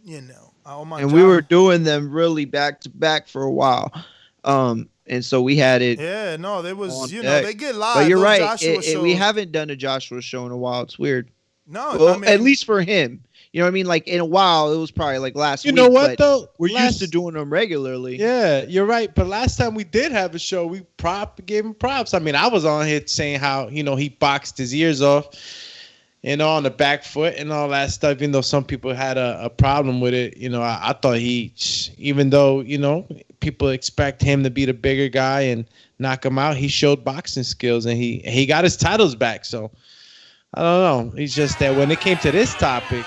all my And we were doing them really back to back for a while. And so we had it. Yeah, no, there was, on they deck. get live. But you're those right. Joshua shows. We haven't done a Joshua show in a while. It's weird. No, Well, I mean, at least for him. You know what I mean? Like in a while, it was probably like last You week. know what but though? We're used to doing them regularly. Yeah, you're right. But last time we did have a show, we gave him props. I mean, I was on here saying how he boxed his ears off, on the back foot and all that stuff. Even though some people had a problem with it, I thought even though people expect him to be the bigger guy and knock him out, he showed boxing skills and he got his titles back. So I don't know. He's just that when it came to this topic.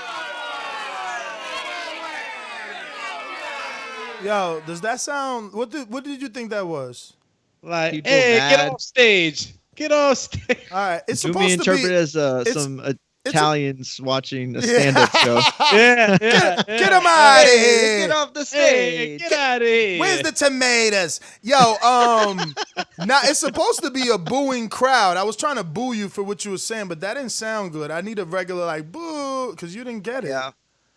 Yo, does that sound? What did you think that was? Like, People hey, mad. get off stage. Get off stage. All right, it's To be supposed to be. interpreted as some Italians watching a stand-up show. Yeah, Get him out of here. Get off the Hey, stage. get out of here. Where's the tomatoes? Yo, now it's supposed to be a booing crowd. I was trying to boo you for what you were saying, but that didn't sound good. I need a regular like boo because you didn't get it. Yeah.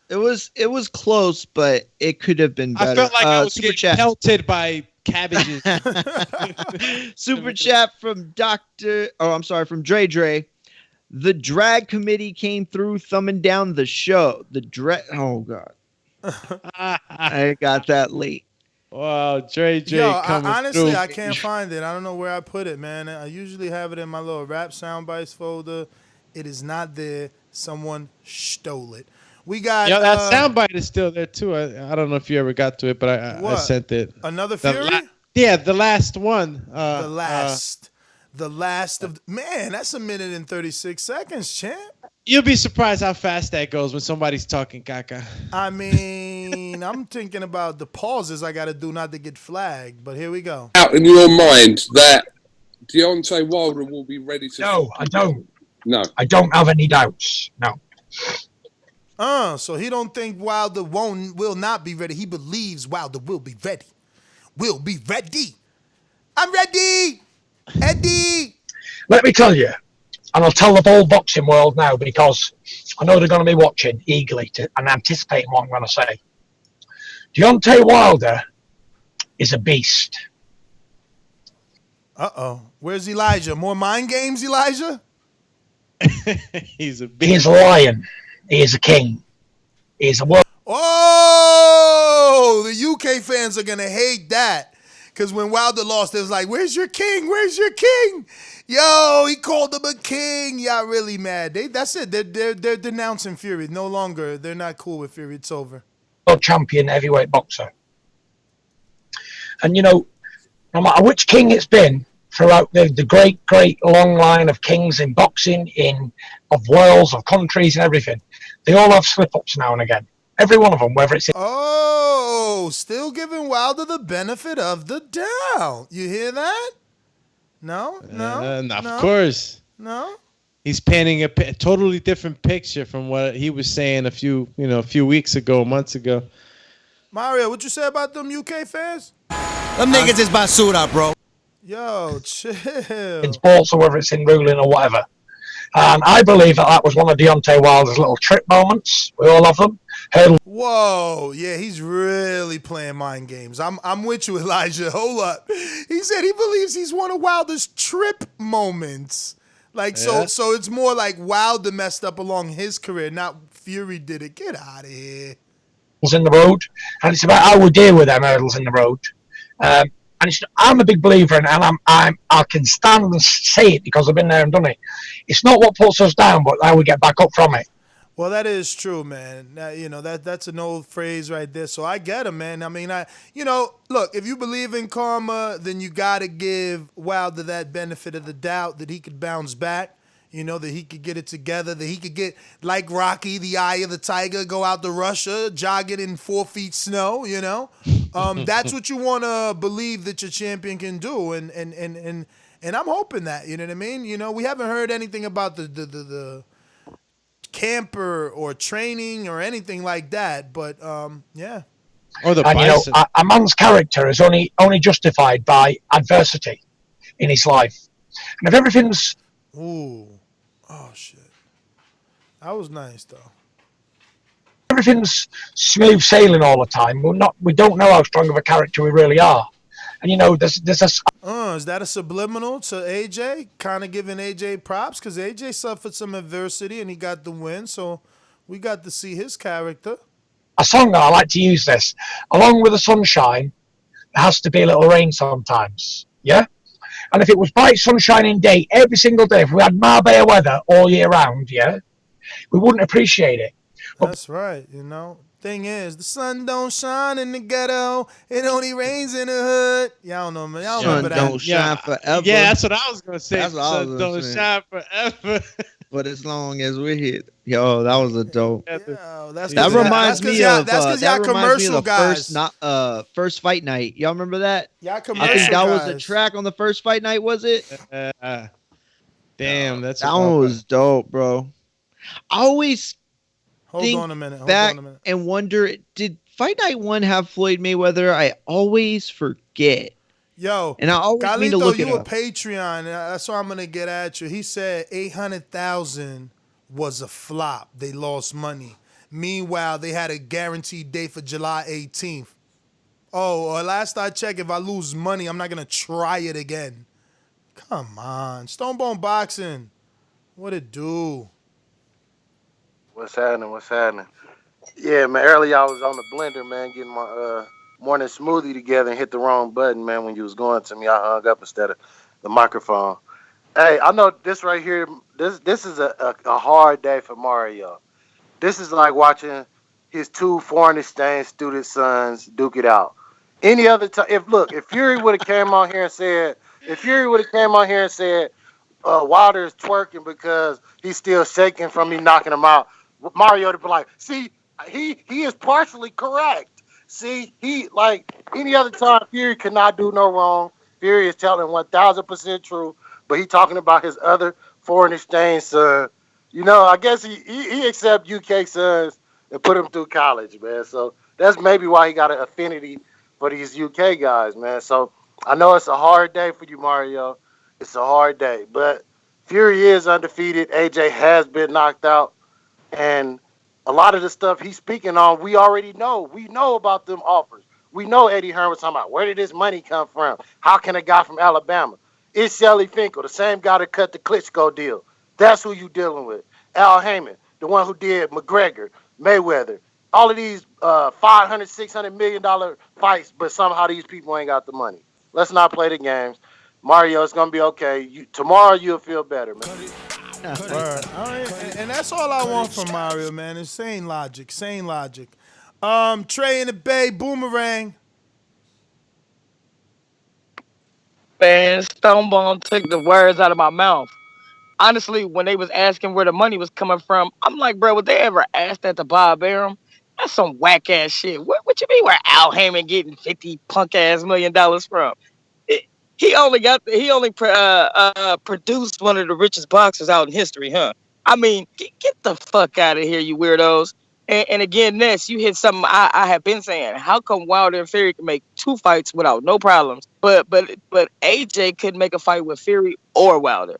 It was close, but it could have been better. I felt like I was Super getting chat. pelted by cabbages. Super chat from from Dre Dre. The drag committee came through thumbing down the show. Oh God. I got that late. Wow, Dre Yo, coming honestly, through. I can't find it. I don't know where I put it, man. I usually have it in my little rap sound bites folder. It is not there. Someone stole it. We got Yo, that soundbite is still there too. I don't know if you ever got to it, but I what? sent it. Another Fury? Yeah, the last one. The last of man. That's 1 minute and 36 seconds, champ. You'll be surprised how fast that goes when somebody's talking caca. I mean, I'm thinking about the pauses I got to do not to get flagged, but here we go. Out in your mind that Deontay Wilder will be ready to... No, I don't. No. I don't have any doubts. No. So he don't think Wilder will not be ready. He believes Wilder will be ready. Will be ready. I'm ready. Eddie. Let me tell you, and I'll tell the whole boxing world now because I know they're going to be watching eagerly and anticipating what I'm going to say. Deontay Wilder is a beast. Uh-oh. Where's Elijah? More mind games, Elijah? He's a beast. He is a lion. He is a king. He is a world. Oh, the UK fans are going to hate that. Because when Wilder lost, it was like, where's your king? Where's your king? Yo, he called him a king. Y'all really mad. That's it. They're denouncing Fury. No longer. They're not cool with Fury. It's over. World champion heavyweight boxer. And, you know, no matter which king it's been throughout the great, great long line of kings in boxing, of worlds, of countries and everything, they all have slip-ups now and again. Every one of them, whether it's... Oh, still giving Wilder the benefit of the doubt. You hear that? No? Of course. No? He's painting a totally different picture from what he was saying a few weeks ago, months ago. Mario, what you say about them UK fans? Them niggas is basura, bro. Yo, chill. In sports or whether it's in ruling or whatever. And I believe that was one of Deontay Wilder's little trip moments. We all have them. Whoa, yeah, he's really playing mind games. I'm with you, Elijah. Hold up. He said he believes he's one of Wilder's trip moments. Like, so it's more like Wilder messed up along his career, not Fury did it. Get out of here. In the road, and it's about how we deal with them hurdles in the road. And I'm a big believer in, and I can stand and say it because I've been there and done it. It's not what puts us down, but how we get back up from it. Well, that is true, man. That's an old phrase right there. So I get him, man. I mean, look, if you believe in karma, then you got to give Wilder that benefit of the doubt that he could bounce back. That he could get it together, that he could get, like Rocky, the eye of the tiger, go out to Russia, jogging in 4 feet snow, That's what you want to believe that your champion can do. And I'm hoping that, you know what I mean? We haven't heard anything about the camper or training or anything like that, but yeah. Or the bison. A man's character is only justified by adversity in his life. And if everything's... Ooh. Oh, shit. That was nice, though. Everything's smooth sailing all the time. We don't know how strong of a character we really are. And, there's a... is that a subliminal to AJ? Kind of giving AJ props? Because AJ suffered some adversity and he got the win, so we got to see his character. A song that I like to use this. Along with the sunshine, there has to be a little rain sometimes. Yeah? And if it was bright, sunshiny day every single day, if we had Marbella weather all year round, yeah, we wouldn't appreciate it. That's right, Thing is, the sun don't shine in the ghetto. It only rains in the hood. Y'all know, man. Y'all remember that. Sun don't shine forever. Yeah, that's what I was going to say. That's what I was Sun gonna don't say. shine forever. But as long as we're here, yo, that was a dope. That reminds me of commercial guys. First fight night. Y'all remember that? Y'all commercial I think that guys. was the track on the first fight night. Was it? Damn, that one was dope, bro. I always think on a minute. back and wonder, did Fight Night 1 have Floyd Mayweather? I always forget. Yo, and I always mean to Carlito, look you it a up. Patreon. That's why I'm gonna get at you. He said 800,000 was a flop. They lost money. Meanwhile, they had a guaranteed date for July 18th. Oh, last I checked, if I lose money, I'm not gonna try it again. Come on, Stonebone Boxing. What it do? What's happening? Yeah, man. Earlier I was on the blender, man, getting my morning smoothie together and hit the wrong button, man. When you was going to me, I hung up instead of the microphone. Hey, I know this right here. This is a hard day for Mario. This is like watching his two foreign exchange student sons duke it out. Any other time, if Fury would have came on here and said, Wilder is twerking because he's still shaking from me knocking him out, Mario to be like, see, he is partially correct. See, he like any other time, Fury cannot do no wrong. Fury is telling 1,000% true, but he talking about his other foreign exchange son. I guess he accept UK sons and put them through college, man. So that's maybe why he got an affinity for these UK guys, man. So I know it's a hard day for you, Mario. It's a hard day, but Fury is undefeated. AJ has been knocked out, and a lot of the stuff he's speaking on, we already know. We know about them offers. We know Eddie Hearn was talking about where did this money come from? How can a guy from Alabama? It's Shelly Finkel, the same guy that cut the Klitschko deal. That's who you dealing with. Al Heyman, the one who did McGregor, Mayweather, all of these $500, $600 million fights, but somehow these people ain't got the money. Let's not play the games. Mario, it's gonna be okay. Tomorrow you'll feel better, man. Word. All right. And that's all I want from Mario, man. Is sane logic. Trey in the Bay, Boomerang. Man, Stonebone took the words out of my mouth. Honestly, when they was asking where the money was coming from, I'm like, bro, would they ever ask that to Bob Arum? That's some whack ass shit. What you mean where Al Heyman getting 50 punk ass $1 million from? He only produced one of the richest boxers out in history, huh? I mean, get the fuck out of here, you weirdos. And again, Ness, you hit something I have been saying. How come Wilder and Fury can make 2 fights without no problems, but AJ couldn't make a fight with Fury or Wilder?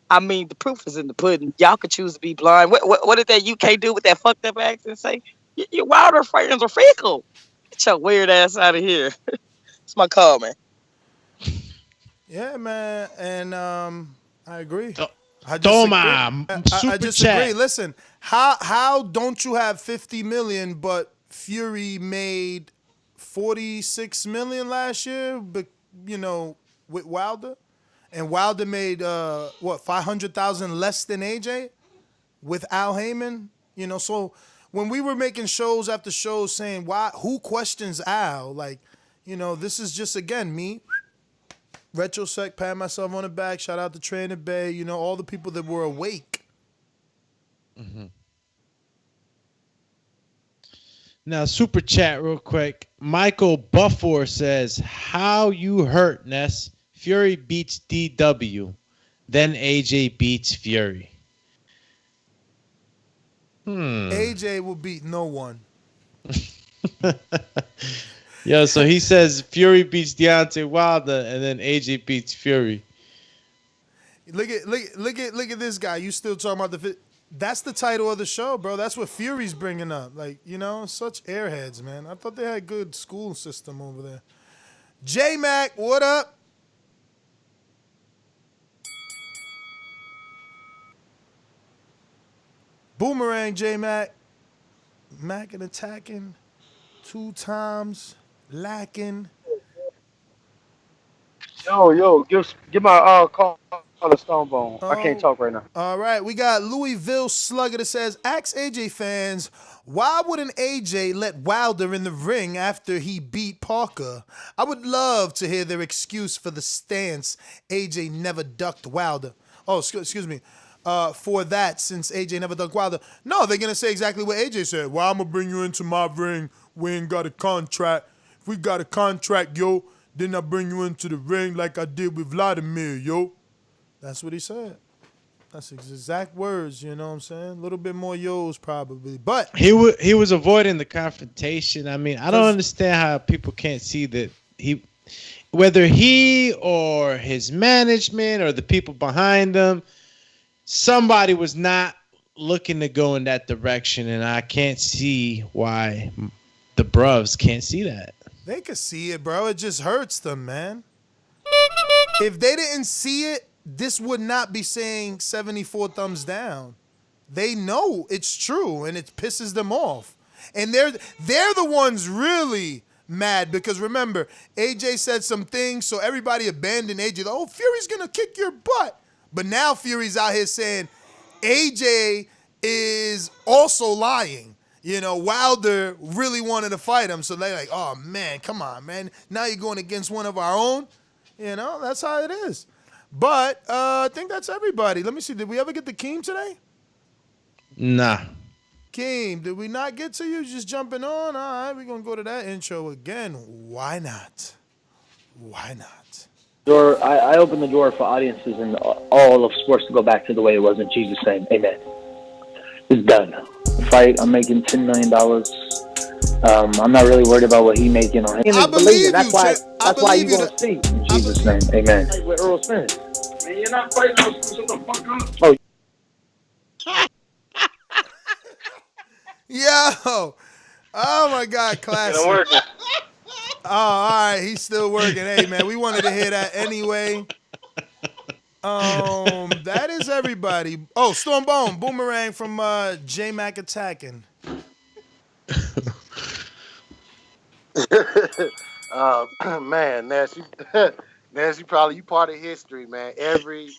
I mean, the proof is in the pudding. Y'all could choose to be blind. What did that UK do with that fucked up accent say? Your Wilder friends are fickle. Get your weird ass out of here. It's my call, man. Yeah, man, and I agree. I Super just chat. agree. Listen, how don't you have 50 million, but Fury made 46 million last year? But with Wilder, and Wilder made 500,000 less than AJ with Al Heyman. So when we were making shows after shows saying who questions Al, this is just again me. Retrospect, pat myself on the back. Shout out to Trey in the Bay. All the people that were awake. Mm-hmm. Now, super chat real quick. Michael Buffor says, how you hurt, Ness? Fury beats DW. Then AJ beats Fury. AJ will beat no one. Yo, so he says Fury beats Deontay Wilder, and then AJ beats Fury. Look at this guy. You still talking about that's the title of the show, bro. That's what Fury's bringing up. Such airheads, man. I thought they had a good school system over there. J-Mac, what up? Boomerang, J-Mac. Mac and attacking 2 times. Lacking. Yo, give my call to Stonebone. I can't talk right now. All right, we got Louisville Slugger that says, ask AJ fans, why wouldn't AJ let Wilder in the ring after he beat Parker? I would love to hear their excuse for the stance AJ never ducked Wilder. Oh, excuse me. For that, since AJ never ducked Wilder. No, they're going to say exactly what AJ said. Well, I'm going to bring you into my ring. We ain't got a contract. If we got a contract, yo, then I bring you into the ring like I did with Vladimir, yo. That's what he said. That's his exact words, you know what I'm saying? A little bit more yo's probably. But he was avoiding the confrontation. I mean, I don't understand how people can't see that whether he or his management or the people behind him, somebody was not looking to go in that direction, and I can't see why the bruvs can't see that. They could see it, bro. It just hurts them, man. If they didn't see it, this would not be saying 74 thumbs down. They know it's true, and it pisses them off. And they're the ones really mad because remember, AJ said some things, so everybody abandoned AJ. Oh, Fury's gonna kick your butt. But now Fury's out here saying AJ is also lying. You know, Wilder really wanted to fight him, so they're like, oh man, come on, man. Now you're going against one of our own. You know, that's how it is. But I think that's everybody. Let me see. Did we ever get the Keem today? Nah. Keem, did we not get to you? Just jumping on? All right, we're going to go to that intro again. Why not? Why not? I open the door for audiences and all of sports to go back to the way it was in Jesus' name. Amen. It's done. The fight, I'm making $10 million. I'm not really worried about what he making on him. I believe you. That's why you gonna see in Jesus' name. Amen. With Earl Smith. Man, you're not fighting those. Shut the fuck up. Oh. Yo. Oh my God, classic. Oh, all right, he's still working. Hey man, we wanted to hear that anyway. That is everybody. Oh, Storm Bone, Boomerang from J Mac Attacking. Man, Nash, you probably you part of history, man. Every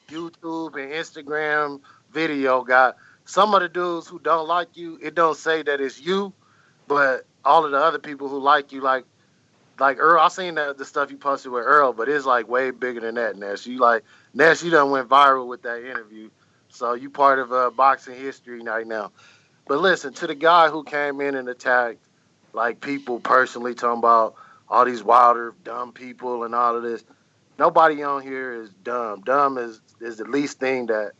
YouTube and Instagram video got some of the dudes who don't like you. It don't say that it's you, but all of the other people who like you, like Earl. I seen the stuff you posted with Earl, but it's like way bigger than that, Nash. You done went viral with that interview, so you part of boxing history right now. But listen, to the guy who came in and attacked like people personally, talking about all these Wilder dumb people and all of this. Nobody on here is dumb. Dumb is the least thing that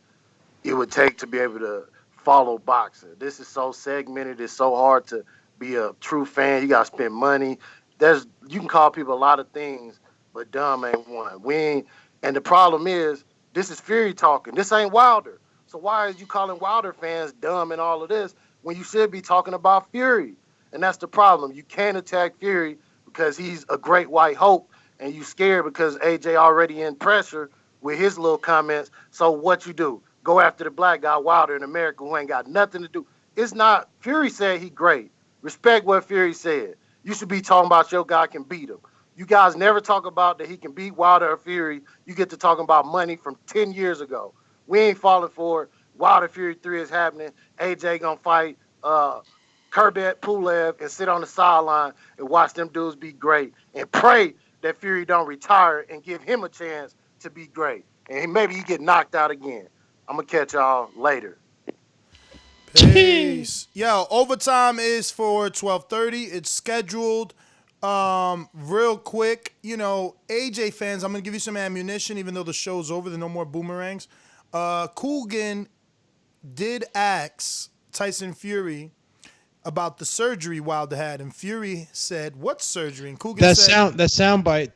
it would take to be able to follow boxing. This is so segmented. It's so hard to be a true fan. You got to spend money. You can call people a lot of things, but dumb ain't one. And the problem is, this is Fury talking. This ain't Wilder. So why is you calling Wilder fans dumb and all of this when you should be talking about Fury? And that's the problem. You can't attack Fury because he's a great white hope, and you scared because AJ already in pressure with his little comments. So what you do? Go after the black guy Wilder in America who ain't got nothing to do. It's not. Fury said he great. Respect what Fury said. You should be talking about your guy can beat him. You guys never talk about that he can beat Wilder or Fury. You get to talking about money from 10 years ago. We ain't falling for it. Wilder Fury 3 is happening. AJ gonna fight Kurbet Pulev and sit on the sideline and watch them dudes be great and pray that Fury don't retire and give him a chance to be great. And maybe he get knocked out again. I'm going to catch y'all later. Peace. Yo, overtime is for 12:30. It's scheduled. Real quick, AJ fans, I'm going to give you some ammunition even though the show's over. There are no more boomerangs. Coogan did ask Tyson Fury about the surgery Wilder had, and Fury said, "What surgery?" And Coogan said, "That soundbite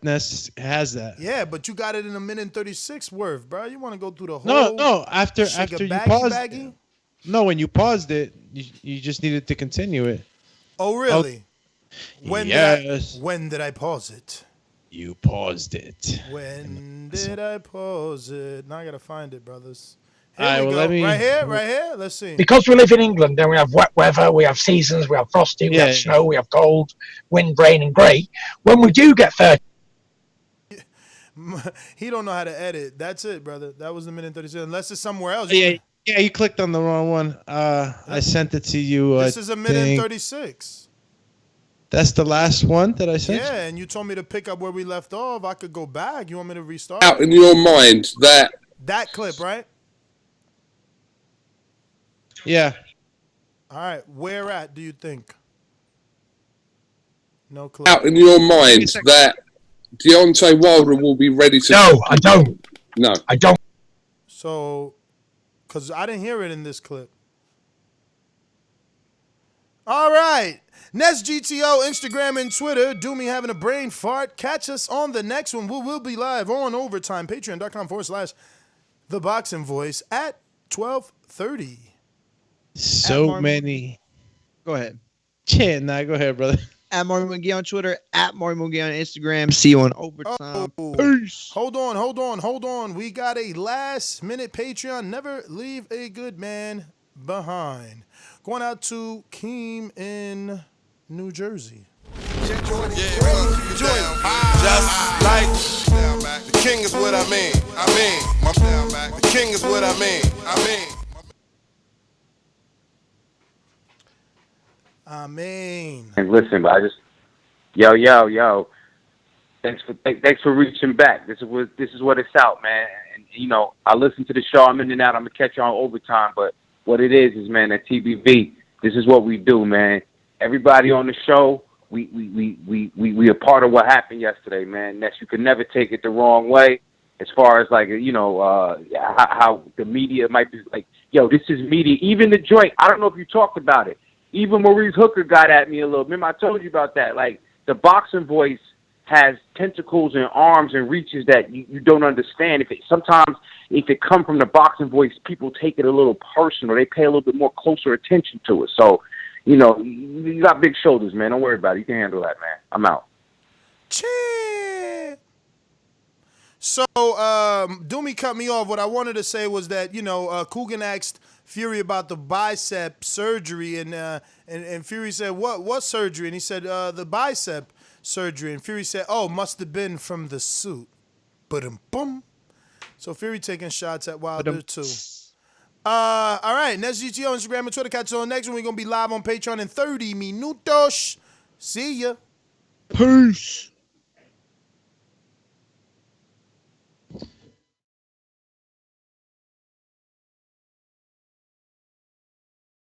has that." Yeah, but you got it in a minute and 36 worth, bro. You want to go through the whole? No. After you paused. No, when you paused it, you just needed to continue it. Oh, really? Yes. When did I pause it? You paused it. When did I pause it? Now I gotta find it, brothers. Here All right, we go. Right here. Let's see. Because we live in England, then we have wet weather, we have seasons, we have frosty, we have snow, we have cold, wind, rain, and grey. When we do get 30. He don't know how to edit. That's it, brother. That was the minute 37. Unless it's somewhere else. Yeah, you clicked on the wrong one. I sent it to you. This is a minute and 36. That's the last one that I sent? Yeah, and you told me to pick up where we left off. I could go back. You want me to restart? Out in your mind that clip, right? Yeah. All right. Where at, do you think? No clue. Out in your mind that Deontay Wilder will be ready to... No, I don't. No. I don't. So, because I didn't hear it in this clip. All right. Next GTO, Instagram, and Twitter. Do me having a brain fart. Catch us on the next one. We will be live on Overtime. Patreon.com/The Boxing Voice at 12:30. So many. Go ahead. Go ahead, brother. At Marvin McGee on Twitter, at Marvin McGee on Instagram. See you on Overtime. Peace. Hold on. We got a last minute Patreon. Never leave a good man behind. Going out to Keem in New Jersey. Just like the king is what I mean. The king is what I mean. Amen. And listen, but I just yo. Thanks for reaching back. This is what it's out, man. And you know, I listen to the show. I'm in and out. I'm gonna catch you on overtime. But what it is, man, at TBV, this is what we do, man. Everybody on the show, we are part of what happened yesterday, man. That you can never take it the wrong way. As far as like, you know, how the media might be like, yo, this is media. Even the joint. I don't know if you talked about it. Even Maurice Hooker got at me a little. Remember I told you about that. Like the boxing voice has tentacles and arms and reaches that you don't understand. Sometimes if it come from the boxing voice, people take it a little personal. They pay a little bit more closer attention to it. So, you know, you got big shoulders, man. Don't worry about it. You can handle that, man. I'm out. So, Doomy cut me off. What I wanted to say was that, you know, Coogan asked Fury about the bicep surgery, and Fury said, what surgery? And he said, the bicep surgery. And Fury said, oh, must have been from the suit. Boom. So Fury taking shots at Wilder too. All right, next GTO, Instagram, and Twitter. Catch you on next one. We're going to be live on Patreon in 30 minutos. See ya. Peace.